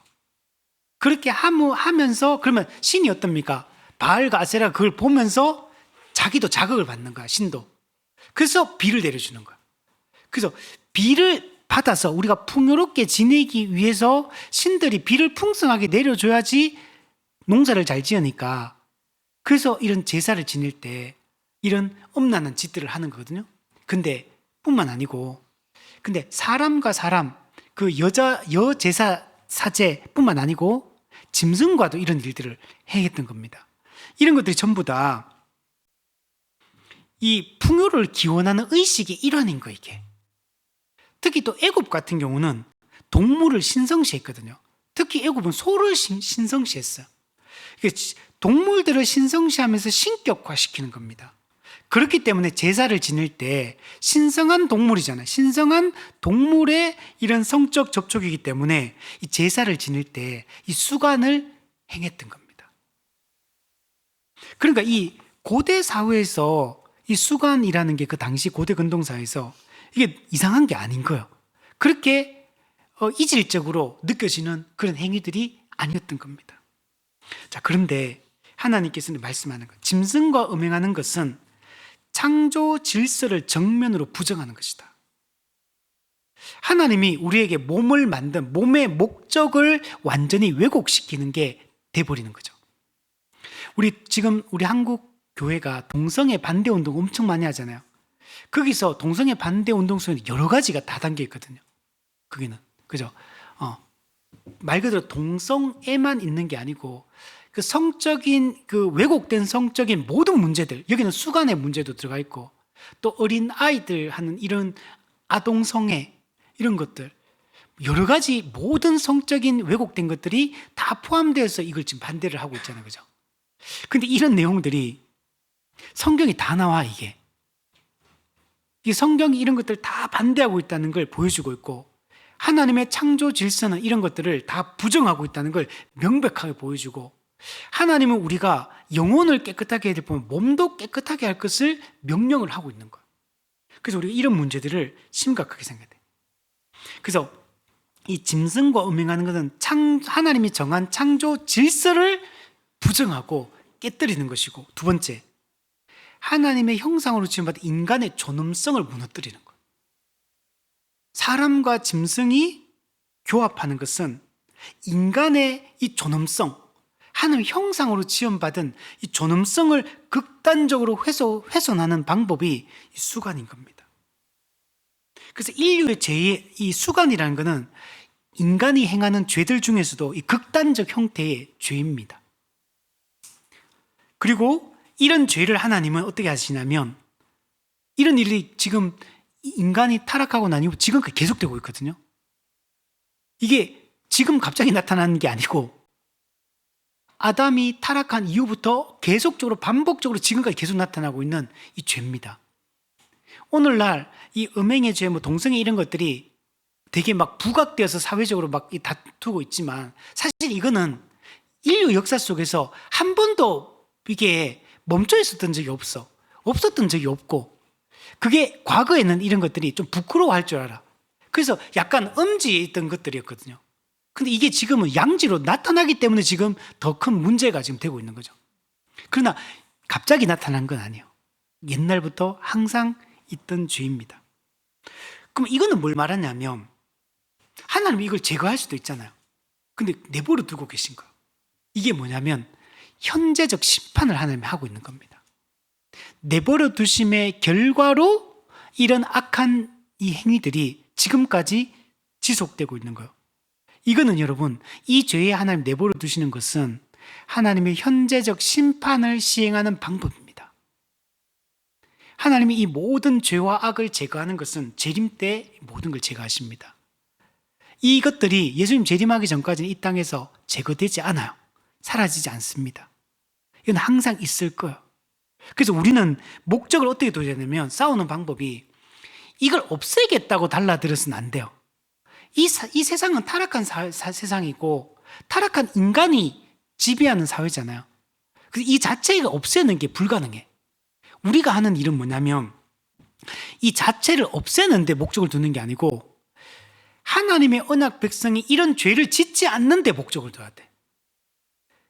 그렇게 하면서 그러면 신이 어떻습니까? 바알과 아세라가 그걸 보면서 자기도 자극을 받는 거야. 신도. 그래서 비를 내려주는 거야. 그래서 비를 받아서 우리가 풍요롭게 지내기 위해서 신들이 비를 풍성하게 내려줘야지 농사를 잘 지으니까, 그래서 이런 제사를 지낼 때 이런 엄란한 짓들을 하는 거거든요. 근데 뿐만 아니고, 근데 사람과 사람, 그 여제사 사제뿐만 아니고 짐승과도 이런 일들을 행했던 겁니다. 이런 것들이 전부 다 이 풍요를 기원하는 의식의 일환인 거예요, 이게. 특히 또 애굽 같은 경우는 동물을 신성시했거든요. 특히 애굽은 소를 신성시했어요. 동물들을 신성시하면서 신격화시키는 겁니다. 그렇기 때문에 제사를 지낼 때 신성한 동물이잖아요. 신성한 동물의 이런 성적 접촉이기 때문에 이 제사를 지낼 때 이 수간을 행했던 겁니다. 그러니까 이 고대 사회에서 이 수간이라는 게 그 당시 고대 근동사회에서 이게 이상한 게 아닌 거예요. 그렇게 이질적으로 느껴지는 그런 행위들이 아니었던 겁니다. 자, 그런데 하나님께서는 말씀하는 것, 짐승과 음행하는 것은 창조 질서를 정면으로 부정하는 것이다. 하나님이 우리에게 몸을 만든 몸의 목적을 완전히 왜곡시키는 게 돼버리는 거죠. 우리 한국 교회가 동성애 반대 운동 엄청 많이 하잖아요. 거기서 동성애 반대 운동 속에 여러 가지가 다 담겨 있거든요. 거기는 그죠? 말 그대로 동성애만 있는 게 아니고 그 성적인 그 왜곡된 성적인 모든 문제들, 여기는 수간의 문제도 들어가 있고 또 어린 아이들 하는 이런 아동성애 이런 것들 여러 가지 모든 성적인 왜곡된 것들이 다 포함되어서 이걸 지금 반대를 하고 있잖아요. 그죠? 근데 이런 내용들이 성경이 다 나와 이게. 이 성경이 이런 것들을 다 반대하고 있다는 걸 보여주고 있고 하나님의 창조 질서는 이런 것들을 다 부정하고 있다는 걸 명백하게 보여주고 하나님은 우리가 영혼을 깨끗하게 해야 될 뿐 몸도 깨끗하게 할 것을 명령을 하고 있는 거예요. 그래서 우리가 이런 문제들을 심각하게 생각해야 돼요. 그래서 이 짐승과 음행하는 것은 하나님이 정한 창조 질서를 부정하고 깨뜨리는 것이고 두 번째, 하나님의 형상으로 지음받은 인간의 존엄성을 무너뜨리는 거예요. 사람과 짐승이 교합하는 것은 인간의 이 존엄성, 하나님 형상으로 지음받은 이 존엄성을 극단적으로 훼손하는 방법이 이 수간인 겁니다. 그래서 인류의 죄의 이 수간이라는 것은 인간이 행하는 죄들 중에서도 이 극단적 형태의 죄입니다. 그리고 이런 죄를 하나님은 어떻게 하시냐면 이런 일이 지금 인간이 타락하고 난 이후 지금까지 계속되고 있거든요. 이게 지금 갑자기 나타나는 게 아니고 아담이 타락한 이후부터 계속적으로 반복적으로 지금까지 계속 나타나고 있는 이 죄입니다. 오늘날 이 음행의 죄, 동성애 이런 것들이 되게 막 부각되어서 사회적으로 막 다투고 있지만 사실 이거는 인류 역사 속에서 한 번도 이게 멈춰 있었던 적이 없었던 적이 없고 그게 과거에는 이런 것들이 좀 부끄러워할 줄 알아. 그래서 약간 음지에 있던 것들이었거든요. 근데 이게 지금은 양지로 나타나기 때문에 지금 더 큰 문제가 지금 되고 있는 거죠. 그러나 갑자기 나타난 건 아니에요. 옛날부터 항상 있던 죄입니다. 그럼 이거는 뭘 말하냐면 하나님이 이걸 제거할 수도 있잖아요. 근데 내버려 두고 계신 거예요. 이게 뭐냐면 현재적 심판을 하나님이 하고 있는 겁니다. 내버려 두심의 결과로 이런 악한 이 행위들이 지금까지 지속되고 있는 거예요. 이거는 여러분, 이 죄에 하나님 내버려 두시는 것은 하나님의 현재적 심판을 시행하는 방법입니다. 하나님이 이 모든 죄와 악을 제거하는 것은 재림 때 모든 걸 제거하십니다. 이것들이 예수님 재림하기 전까지는 이 땅에서 제거되지 않아요. 사라지지 않습니다. 이건 항상 있을 거예요. 그래서 우리는 목적을 어떻게 둬야 되냐면 싸우는 방법이 이걸 없애겠다고 달라들어서는 안 돼요. 이 세상은 타락한 세상이고 타락한 인간이 지배하는 사회잖아요. 그래서 이 자체가 없애는 게 불가능해. 우리가 하는 일은 뭐냐면 이 자체를 없애는 데 목적을 두는 게 아니고 하나님의 언약 백성이 이런 죄를 짓지 않는 데 목적을 둬야 돼.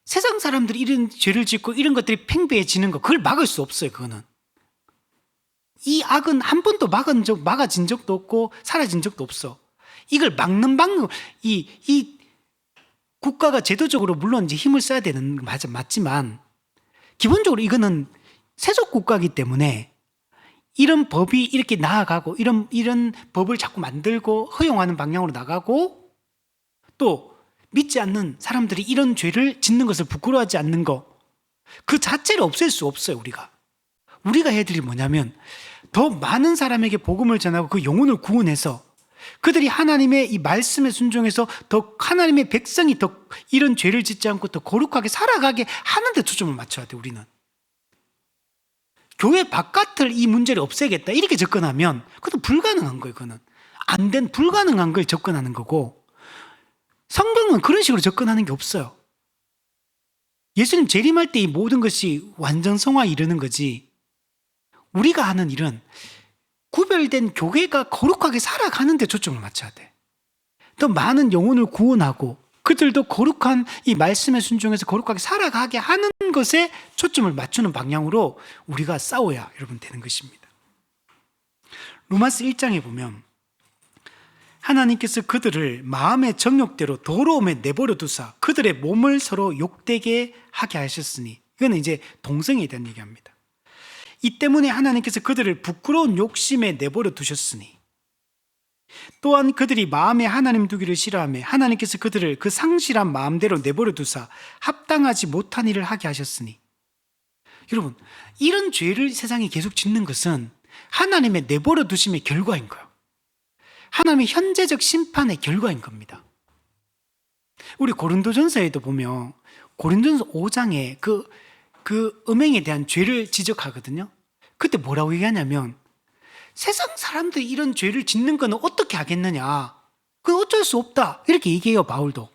세상 사람들이 이런 죄를 짓고 이런 것들이 팽배해지는 거 그걸 막을 수 없어요. 그거는. 이 악은 한 번도 막아진 적도 없고 사라진 적도 없어. 이걸 막는 방법, 이 국가가 제도적으로 물론 이제 힘을 써야 되는 맞지만 기본적으로 이거는 세속 국가이기 때문에 이런 법이 이렇게 나아가고 이런 법을 자꾸 만들고 허용하는 방향으로 나가고 또 믿지 않는 사람들이 이런 죄를 짓는 것을 부끄러워하지 않는 것 그 자체를 없앨 수 없어요. 우리가 해야 될 일이 뭐냐면 더 많은 사람에게 복음을 전하고 그 영혼을 구원해서 그들이 하나님의 이 말씀에 순종해서 더 하나님의 백성이 더 이런 죄를 짓지 않고 더 거룩하게 살아가게 하는 데 초점을 맞춰야 돼. 우리는 교회 바깥을 이 문제를 없애겠다 이렇게 접근하면 그것도 불가능한 거예요. 그거는 안 된 불가능한 걸 접근하는 거고 성경은 그런 식으로 접근하는 게 없어요. 예수님 재림할 때 이 모든 것이 완전성화에 이르는 거지 우리가 하는 일은 구별된 교회가 거룩하게 살아가는 데 초점을 맞춰야 돼. 더 많은 영혼을 구원하고 그들도 거룩한 이 말씀에 순종해서 거룩하게 살아가게 하는 것에 초점을 맞추는 방향으로 우리가 싸워야 여러분 되는 것입니다. 로마서 1장에 보면 하나님께서 그들을 마음의 정욕대로 더러움에 내버려 두사 그들의 몸을 서로 욕되게 하게 하셨으니, 이거는 이제 동성애에 대한 얘기합니다. 이 때문에 하나님께서 그들을 부끄러운 욕심에 내버려 두셨으니, 또한 그들이 마음에 하나님 두기를 싫어하며 하나님께서 그들을 그 상실한 마음대로 내버려 두사 합당하지 못한 일을 하게 하셨으니. 여러분, 이런 죄를 세상에 계속 짓는 것은 하나님의 내버려 두심의 결과인 거예요. 하나님의 현재적 심판의 결과인 겁니다. 우리 고린도전서에도 보면 고린도전서 5장에 그 음행에 대한 죄를 지적하거든요. 그때 뭐라고 얘기하냐면, 세상 사람들이 이런 죄를 짓는 건 어떻게 하겠느냐, 그건 어쩔 수 없다, 이렇게 얘기해요, 바울도.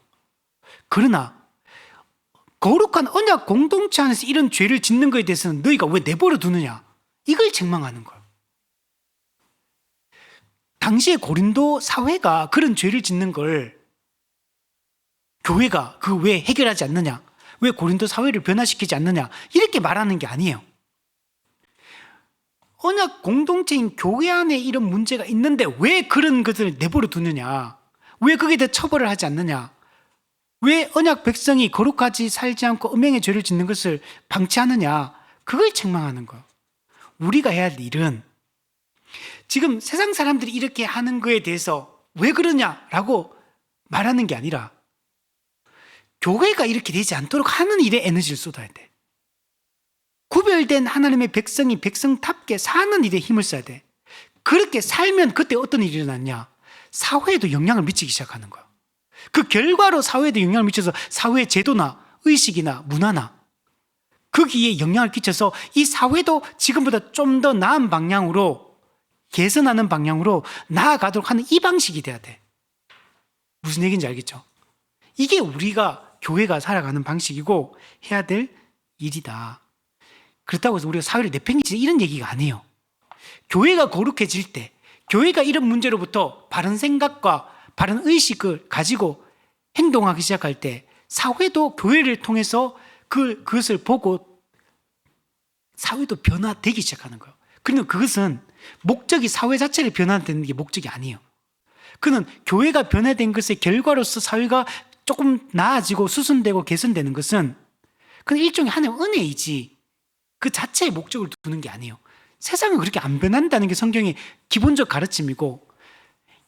그러나 거룩한 언약 공동체 안에서 이런 죄를 짓는 것에 대해서는 너희가 왜 내버려 두느냐, 이걸 책망하는 거예요. 당시에 고린도 사회가 그런 죄를 짓는 걸 교회가 그 왜 해결하지 않느냐, 왜 고린도 사회를 변화시키지 않느냐, 이렇게 말하는 게 아니에요. 언약 공동체인 교회 안에 이런 문제가 있는데 왜 그런 것을 내버려 두느냐, 왜 거기에 대해 처벌을 하지 않느냐, 왜 언약 백성이 거룩하지 살지 않고 음행의 죄를 짓는 것을 방치하느냐, 그걸 책망하는 거예요. 우리가 해야 할 일은 지금 세상 사람들이 이렇게 하는 거에 대해서 왜 그러냐라고 말하는 게 아니라 교회가 이렇게 되지 않도록 하는 일에 에너지를 쏟아야 돼. 구별된 하나님의 백성이 백성답게 사는 일에 힘을 써야 돼. 그렇게 살면 그때 어떤 일이 일어났냐, 사회에도 영향을 미치기 시작하는 거야. 그 결과로 사회에도 영향을 미쳐서 사회의 제도나 의식이나 문화나 거기에 영향을 끼쳐서 이 사회도 지금보다 좀 더 나은 방향으로, 개선하는 방향으로 나아가도록 하는 이 방식이 돼야 돼. 무슨 얘기인지 알겠죠? 이게 우리가 교회가 살아가는 방식이고 해야 될 일이다. 그렇다고 해서 우리가 사회를 내팽개치는 이런 얘기가 아니에요. 교회가 거룩해질 때, 교회가 이런 문제로부터 바른 생각과 바른 의식을 가지고 행동하기 시작할 때 사회도 교회를 통해서 그것을 보고 사회도 변화되기 시작하는 거예요. 그런데 그것은 목적이 사회 자체를 변화되는 게 목적이 아니에요. 그는 교회가 변화된 것의 결과로서 사회가 조금 나아지고 수순되고 개선되는 것은 그건 일종의 하나님의 은혜이지 그 자체의 목적을 두는 게 아니에요. 세상은 그렇게 안 변한다는 게 성경의 기본적 가르침이고,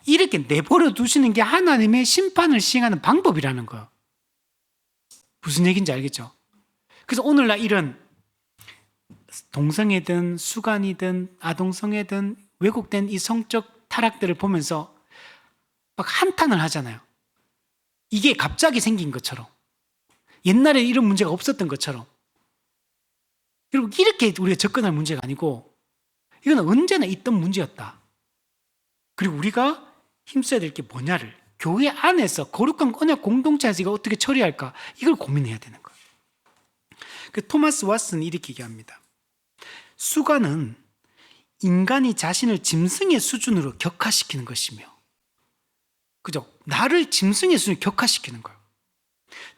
이렇게 내버려 두시는 게 하나님의 심판을 시행하는 방법이라는 거예요. 무슨 얘기인지 알겠죠? 그래서 오늘날 이런 동성애든 수간이든 아동성애든 왜곡된 이 성적 타락들을 보면서 막 한탄을 하잖아요. 이게 갑자기 생긴 것처럼, 옛날에 이런 문제가 없었던 것처럼. 여러분, 이렇게 우리가 접근할 문제가 아니고 이건 언제나 있던 문제였다. 그리고 우리가 힘써야 될 게 뭐냐를, 교회 안에서 거룩한 언약 공동체에서 이거 어떻게 처리할까, 이걸 고민해야 되는 거예요. 그 토마스 왓슨이 이렇게 얘기합니다. 수간은 인간이 자신을 짐승의 수준으로 격화시키는 것이며, 그죠? 나를 짐승의 수준으로 격화시키는 거예요.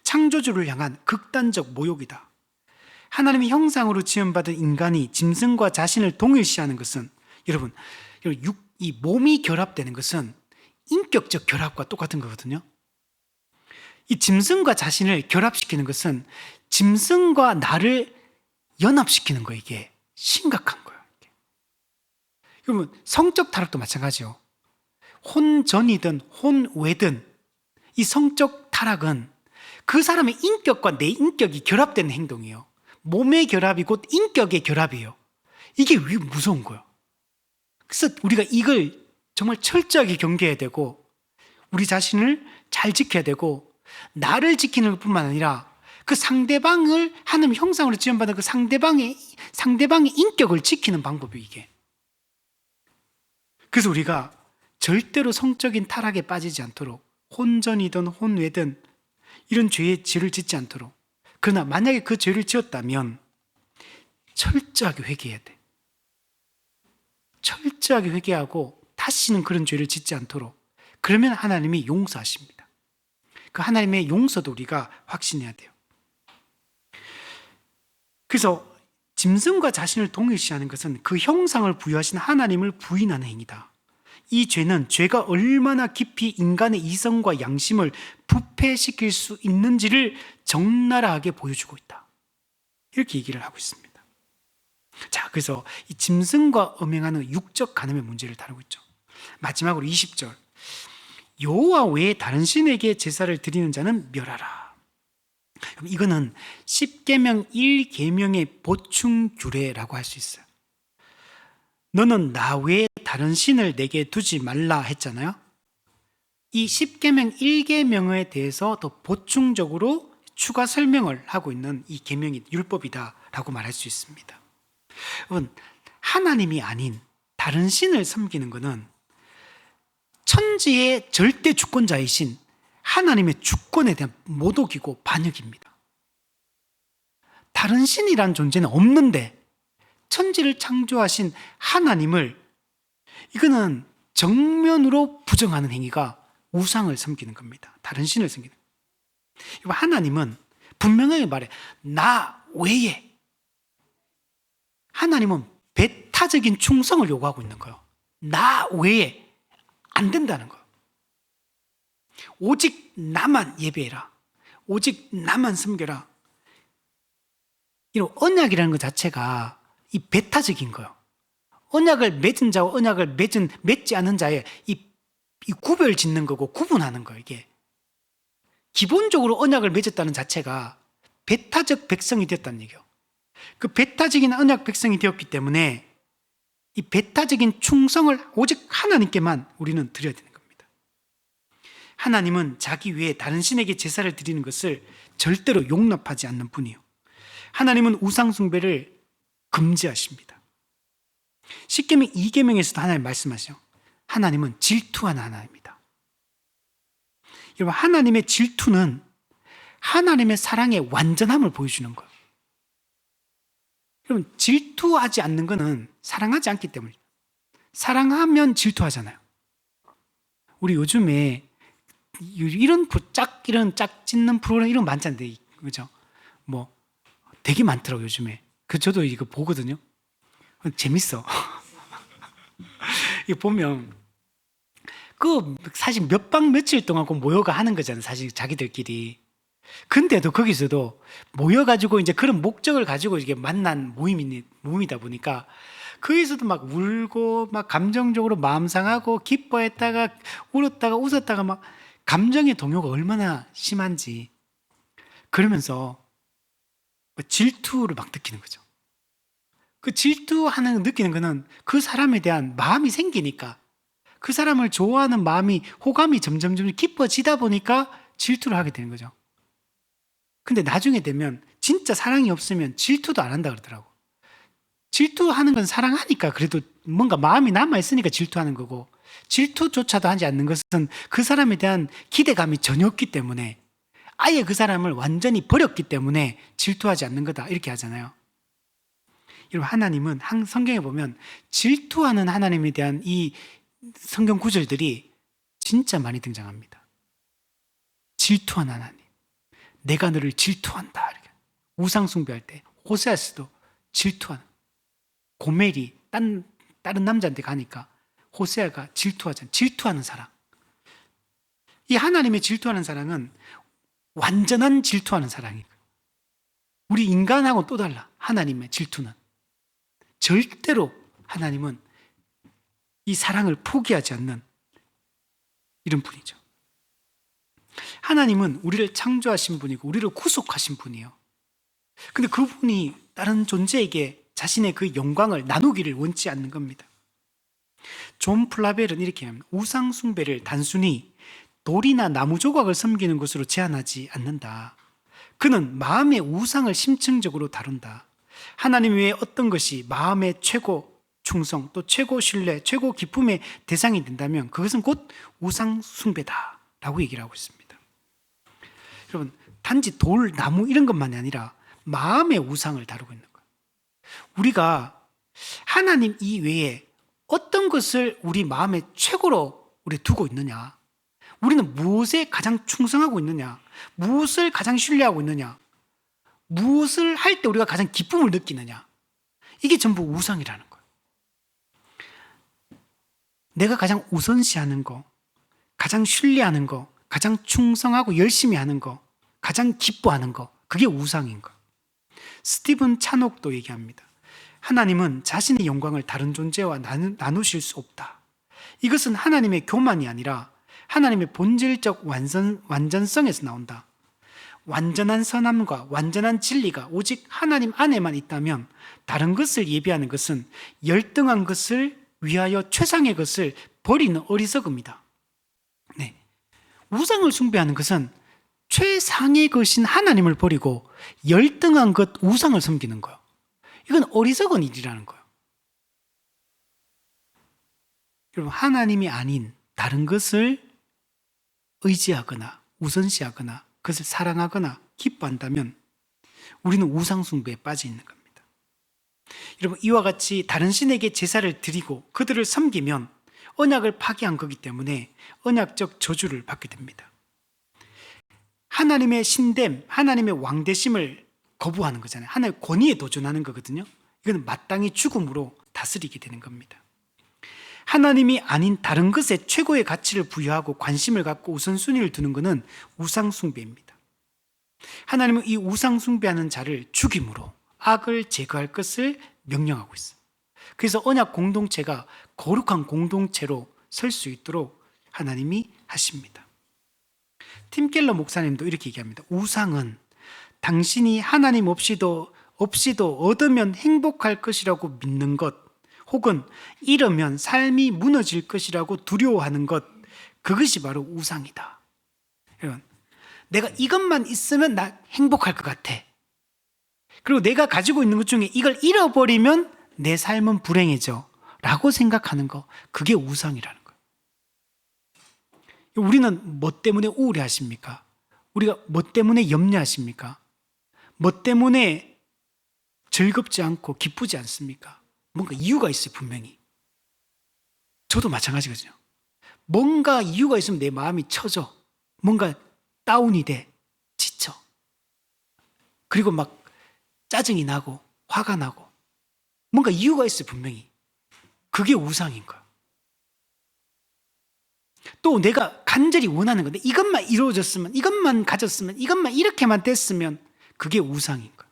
창조주를 향한 극단적 모욕이다. 하나님의 형상으로 지음받은 인간이 짐승과 자신을 동일시하는 것은, 여러분, 이 몸이 결합되는 것은 인격적 결합과 똑같은 거거든요. 이 짐승과 자신을 결합시키는 것은 짐승과 나를 연합시키는 거예요. 이게 심각한 거예요. 여러분, 성적 타락도 마찬가지요. 혼전이든 혼외든 이 성적 타락은 그 사람의 인격과 내 인격이 결합되는 행동이에요. 몸의 결합이 곧 인격의 결합이에요. 이게 왜 무서운 거예요? 그래서 우리가 이걸 정말 철저하게 경계해야 되고, 우리 자신을 잘 지켜야 되고, 나를 지키는 것뿐만 아니라 그 상대방을 하나님 형상으로 지음받은 그 상대방의 인격을 지키는 방법이 이게. 그래서 우리가 절대로 성적인 타락에 빠지지 않도록, 혼전이든 혼외든 이런 죄를 짓지 않도록, 그러나 만약에 그 죄를 지었다면 철저하게 회개해야 돼. 철저하게 회개하고 다시는 그런 죄를 짓지 않도록. 그러면 하나님이 용서하십니다. 그 하나님의 용서도 우리가 확신해야 돼요. 그래서 짐승과 자신을 동일시하는 것은 그 형상을 부여하신 하나님을 부인하는 행위다. 이 죄는 죄가 얼마나 깊이 인간의 이성과 양심을 부패시킬 수 있는지를 적나라하게 보여주고 있다. 이렇게 얘기를 하고 있습니다. 자, 그래서 이 짐승과 음행하는 육적 간음의 문제를 다루고 있죠. 마지막으로 20절. 여호와 외에 다른 신에게 제사를 드리는 자는 멸하라. 이거는 10계명 1계명의 보충 규례라고 할 수 있어요. 너는 나 외에 다른 신을 내게 두지 말라 했잖아요. 이 10계명 1계명에 대해서 더 보충적으로 추가 설명을 하고 있는 이 계명이 율법이다라고 말할 수 있습니다. 여러분, 하나님이 아닌 다른 신을 섬기는 것은 천지의 절대 주권자이신 하나님의 주권에 대한 모독이고 반역입니다. 다른 신이란 존재는 없는데 천지를 창조하신 하나님을, 이거는 정면으로 부정하는 행위가 우상을 섬기는 겁니다. 다른 신을 섬기는. 하나님은 분명하게 말해, 나 외에. 하나님은 배타적인 충성을 요구하고 있는 거예요. 나 외에 안 된다는 거예요. 오직 나만 예배해라. 오직 나만 섬겨라. 이런 언약이라는 것 자체가 이 배타적인 거예요. 언약을 맺은 자와 언약을 맺지 않은 자의 이 구별 짓는 거고 구분하는 거예요. 이게 기본적으로 언약을 맺었다는 자체가 배타적 백성이 되었다는 얘기예요. 그 배타적인 언약 백성이 되었기 때문에 이 배타적인 충성을 오직 하나님께만 우리는 드려야 되는 겁니다. 하나님은 자기 외에 다른 신에게 제사를 드리는 것을 절대로 용납하지 않는 분이요, 하나님은 우상 숭배를 금지하십니다. 10계명 2계명에서도 하나님 말씀하시죠. 하나님은 질투하는 하나님입니다. 여러분, 하나님의 질투는 하나님의 사랑의 완전함을 보여주는 거예요. 여러분, 질투하지 않는 것은 사랑하지 않기 때문이에요. 사랑하면 질투하잖아요. 우리 요즘에 이런 짝 짓는 프로그램 이런 거 많잖아요. 그죠? 뭐 되게 많더라고요, 요즘에. 저도 이거 보거든요. 재밌어. 이거 보면 사실 몇 박 며칠 동안 모여가 하는 거잖아요, 사실 자기들끼리. 근데도 거기서도 모여가지고 이제 그런 목적을 가지고 이게 만난 모임이다 보니까 거기서도 막 울고 막 감정적으로 마음 상하고 기뻐했다가 울었다가 웃었다가 막 감정의 동요가 얼마나 심한지, 그러면서 질투를 막 느끼는 거죠. 그 질투하는 느끼는 거는 그 사람에 대한 마음이 생기니까, 그 사람을 좋아하는 마음이, 호감이 점점 깊어지다 보니까 질투를 하게 되는 거죠. 근데 나중에 되면 진짜 사랑이 없으면 질투도 안 한다 그러더라고. 질투하는 건 사랑하니까 그래도 뭔가 마음이 남아있으니까 질투하는 거고, 질투조차도 하지 않는 것은 그 사람에 대한 기대감이 전혀 없기 때문에, 아예 그 사람을 완전히 버렸기 때문에 질투하지 않는 거다, 이렇게 하잖아요. 여러분, 하나님은 성경에 보면 질투하는 하나님에 대한 이 성경 구절들이 진짜 많이 등장합니다. 질투하는 하나님, 내가 너를 질투한다. 이렇게. 우상 숭배할 때 호세아서도 질투하는, 고멜이 다른 남자한테 가니까 호세아가 질투하잖아요. 질투하는 사랑. 이 하나님의 질투하는 사랑은 완전한 질투하는 사랑이에요. 우리 인간하고 또 달라. 하나님의 질투는 절대로, 하나님은 이 사랑을 포기하지 않는 이런 분이죠. 하나님은 우리를 창조하신 분이고 우리를 구속하신 분이에요. 근데 그분이 다른 존재에게 자신의 그 영광을 나누기를 원치 않는 겁니다. 존 플라벨은 이렇게 합니다. 우상 숭배를 단순히 돌이나 나무 조각을 섬기는 것으로 제한하지 않는다. 그는 마음의 우상을 심층적으로 다룬다. 하나님 외에 어떤 것이 마음의 최고 충성, 또 최고 신뢰, 최고 기쁨의 대상이 된다면 그것은 곧 우상 숭배다라고 얘기를 하고 있습니다. 여러분, 단지 돌, 나무 이런 것만이 아니라 마음의 우상을 다루고 있는 거예요. 우리가 하나님 이외에 어떤 것을 우리 마음의 최고로 우리 두고 있느냐, 우리는 무엇에 가장 충성하고 있느냐, 무엇을 가장 신뢰하고 있느냐, 무엇을 할 때 우리가 가장 기쁨을 느끼느냐, 이게 전부 우상이라는 거예요. 내가 가장 우선시하는 거, 가장 신뢰하는 거, 가장 충성하고 열심히 하는 거, 가장 기뻐하는 거, 그게 우상인 거. 스티븐 차녹도 얘기합니다. 하나님은 자신의 영광을 다른 존재와 나누실 수 없다. 이것은 하나님의 교만이 아니라 하나님의 본질적 완전성에서 나온다. 완전한 선함과 완전한 진리가 오직 하나님 안에만 있다면 다른 것을 예비하는 것은 열등한 것을 위하여 최상의 것을 버리는 어리석음이다. 네. 우상을 숭배하는 것은 최상의 것인 하나님을 버리고 열등한 것 우상을 섬기는 거예요. 이건 어리석은 일이라는 거예요. 여러분, 하나님이 아닌 다른 것을 의지하거나 우선시하거나 그것을 사랑하거나 기뻐한다면 우리는 우상 숭배에 빠져 있는 겁니다. 여러분, 이와 같이 다른 신에게 제사를 드리고 그들을 섬기면 언약을 파기한 거기 때문에 언약적 저주를 받게 됩니다. 하나님의 신됨, 하나님의 왕되심을 거부하는 거잖아요. 하나님의 권위에 도전하는 거거든요. 이건 마땅히 죽음으로 다스리게 되는 겁니다. 하나님이 아닌 다른 것에 최고의 가치를 부여하고 관심을 갖고 우선순위를 두는 것은 우상숭배입니다. 하나님은 이 우상숭배하는 자를 죽임으로 악을 제거할 것을 명령하고 있어요. 그래서 언약 공동체가 거룩한 공동체로 설 수 있도록 하나님이 하십니다. 팀 켈러 목사님도 이렇게 얘기합니다. 우상은 당신이 하나님 없이도 얻으면 행복할 것이라고 믿는 것, 혹은 잃으면 삶이 무너질 것이라고 두려워하는 것, 그것이 바로 우상이다. 여러분, 내가 이것만 있으면 나 행복할 것 같아. 그리고 내가 가지고 있는 것 중에 이걸 잃어버리면 내 삶은 불행해져 라고 생각하는 거, 그게 우상이라는 거예요. 우리는 뭐 때문에 우울해하십니까? 우리가 뭐 때문에 염려하십니까? 뭐 때문에 즐겁지 않고 기쁘지 않습니까? 뭔가 이유가 있어요, 분명히. 저도 마찬가지거든요. 뭔가 이유가 있으면 내 마음이 처져. 뭔가 다운이 돼. 지쳐. 그리고 막 짜증이 나고 화가 나고 뭔가 이유가 있어요, 분명히. 그게 우상인 거야. 또 내가 간절히 원하는 건데 이것만 이루어졌으면, 이것만 가졌으면, 이것만 이렇게만 됐으면 그게 우상인 거야.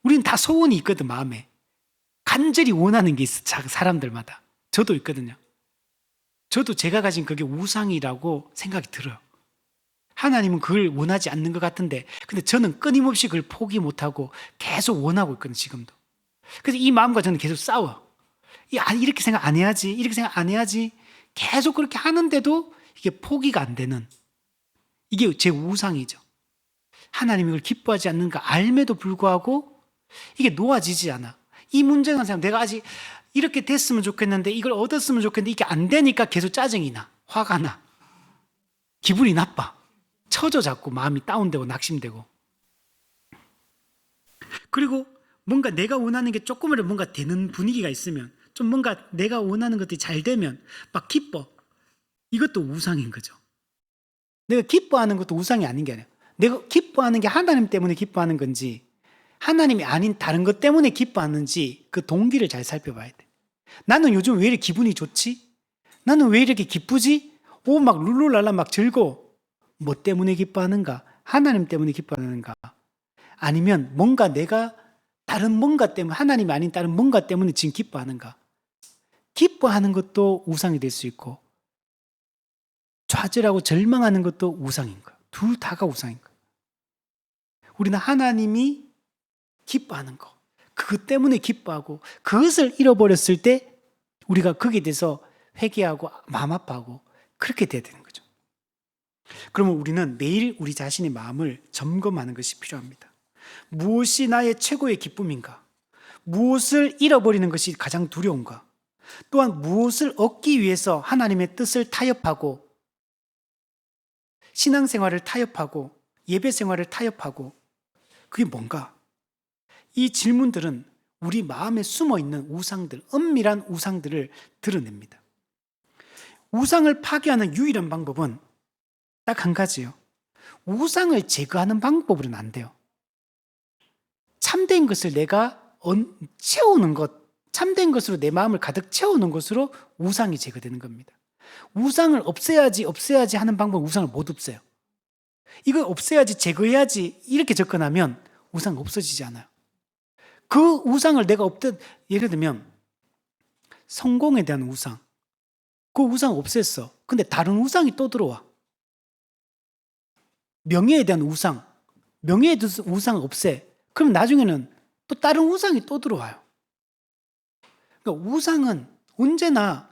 우리는 다 소원이 있거든, 마음에. 간절히 원하는 게 있어, 사람들마다. 저도 있거든요. 저도 제가 가진 그게 우상이라고 생각이 들어요. 하나님은 그걸 원하지 않는 것 같은데, 근데 저는 끊임없이 그걸 포기 못하고 계속 원하고 있거든요, 지금도. 그래서 이 마음과 저는 계속 싸워요. 이렇게 생각 안 해야지, 이렇게 생각 안 해야지. 계속 그렇게 하는데도 이게 포기가 안 되는, 이게 제 우상이죠. 하나님이 그걸 기뻐하지 않는가 알매도 불구하고 이게 놓아지지 않아. 이 문제는 사람, 내가 아직 이렇게 됐으면 좋겠는데, 이걸 얻었으면 좋겠는데 이게 안 되니까 계속 짜증이 나, 화가 나, 기분이 나빠, 처져 자꾸 마음이 다운되고 낙심되고. 그리고 뭔가 내가 원하는 게 조금이라도 뭔가 되는 분위기가 있으면, 좀 뭔가 내가 원하는 것들이 잘 되면 막 기뻐. 이것도 우상인 거죠. 내가 기뻐하는 것도 우상이 아닌 게 아니야. 내가 기뻐하는 게 하나님 때문에 기뻐하는 건지 하나님이 아닌 다른 것 때문에 기뻐하는지 그 동기를 잘 살펴봐야 돼. 나는 요즘 왜 이렇게 기분이 좋지? 나는 왜 이렇게 기쁘지? 막 룰루랄라 막 즐거워. 뭐 때문에 기뻐하는가? 하나님 때문에 기뻐하는가? 아니면 뭔가 내가 다른 뭔가 때문에, 하나님이 아닌 다른 뭔가 때문에 지금 기뻐하는가? 기뻐하는 것도 우상이 될 수 있고 좌절하고 절망하는 것도 우상인 거야. 둘 다가 우상인 거야. 우리는 하나님이 기뻐하는 거, 그것 때문에 기뻐하고, 그것을 잃어버렸을 때 우리가 거기에 대해서 회개하고 마음 아파하고 그렇게 돼야 되는 거죠. 그러면 우리는 매일 우리 자신의 마음을 점검하는 것이 필요합니다. 무엇이 나의 최고의 기쁨인가? 무엇을 잃어버리는 것이 가장 두려운가? 또한 무엇을 얻기 위해서 하나님의 뜻을 타협하고, 신앙생활을 타협하고, 예배생활을 타협하고, 그게 뭔가? 이 질문들은 우리 마음에 숨어있는 우상들, 은밀한 우상들을 드러냅니다. 우상을 파괴하는 유일한 방법은 딱 한 가지예요. 우상을 제거하는 방법으로는 안 돼요. 참된 것을 내가 채우는 것 참된 것으로 내 마음을 가득 채우는 것으로 우상이 제거되는 겁니다. 우상을 없애야지 하는 방법은 우상을 못 없애요. 이거 없애야지, 제거해야지 이렇게 접근하면 우상 없어지지 않아요. 그 우상을 내가 예를 들면 성공에 대한 우상, 그 우상 없앴어. 근데 다른 우상이 또 들어와. 명예에 대한 우상, 명예에 대한 우상 없애. 그럼 나중에는 또 다른 우상이 또 들어와요. 그러니까 우상은 언제나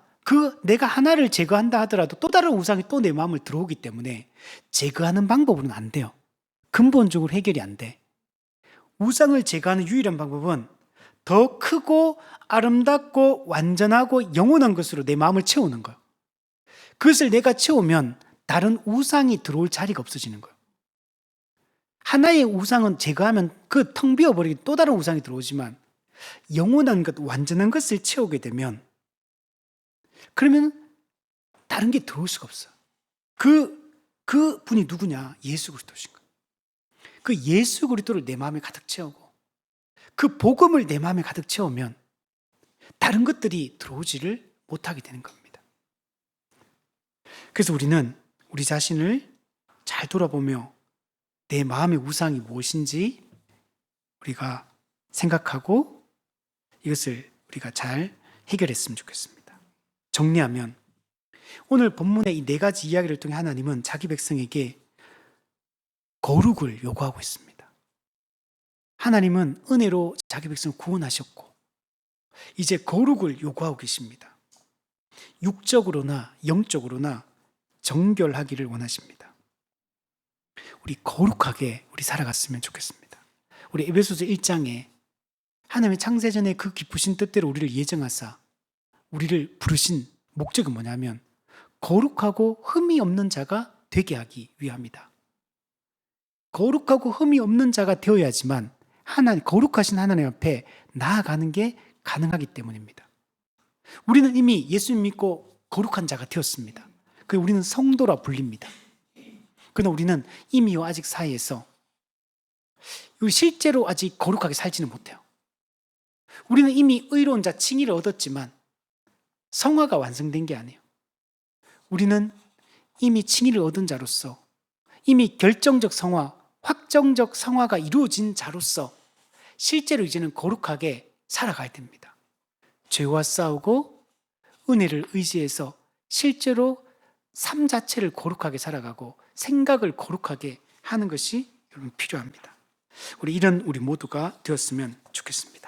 내가 하나를 제거한다 하더라도 또 다른 우상이 또 내 마음을 들어오기 때문에 제거하는 방법으로는 안 돼요. 근본적으로 해결이 안 돼. 우상을 제거하는 유일한 방법은 더 크고 아름답고 완전하고 영원한 것으로 내 마음을 채우는 거예요. 그것을 내가 채우면 다른 우상이 들어올 자리가 없어지는 거예요. 하나의 우상은 제거하면 그 텅 비어버리게 또 다른 우상이 들어오지만 영원한 것, 완전한 것을 채우게 되면 그러면 다른 게 들어올 수가 없어요. 그 분이 누구냐? 예수 그리스도신 거예요. 그 예수 그리스도를 내 마음에 가득 채우고 그 복음을 내 마음에 가득 채우면 다른 것들이 들어오지를 못하게 되는 겁니다. 그래서 우리는 우리 자신을 잘 돌아보며 내 마음의 우상이 무엇인지 우리가 생각하고 이것을 우리가 잘 해결했으면 좋겠습니다. 정리하면 오늘 본문의 이 4가지 이야기를 통해 하나님은 자기 백성에게 거룩을 요구하고 있습니다. 하나님은 은혜로 자기 백성을 구원하셨고 이제 거룩을 요구하고 계십니다. 육적으로나 영적으로나 정결하기를 원하십니다. 우리 거룩하게 우리 살아갔으면 좋겠습니다. 우리 에베소서 1장에 하나님의 창세전에 그 기쁘신 뜻대로 우리를 예정하사 우리를 부르신 목적은 뭐냐면 거룩하고 흠이 없는 자가 되게 하기 위함이다. 거룩하고 흠이 없는 자가 되어야지만 거룩하신 하나님 앞에 나아가는 게 가능하기 때문입니다. 우리는 이미 예수님 믿고 거룩한 자가 되었습니다. 그래서 우리는 성도라 불립니다. 그러나 우리는 이미와 아직 사이에서 실제로 아직 거룩하게 살지는 못해요. 우리는 이미 의로운 자 칭의를 얻었지만 성화가 완성된 게 아니에요. 우리는 이미 칭의를 얻은 자로서 이미 결정적 성화, 확정적 성화가 이루어진 자로서 실제로 이제는 거룩하게 살아가야 됩니다. 죄와 싸우고 은혜를 의지해서 실제로 삶 자체를 거룩하게 살아가고 생각을 거룩하게 하는 것이 여러분 필요합니다. 우리 모두가 되었으면 좋겠습니다.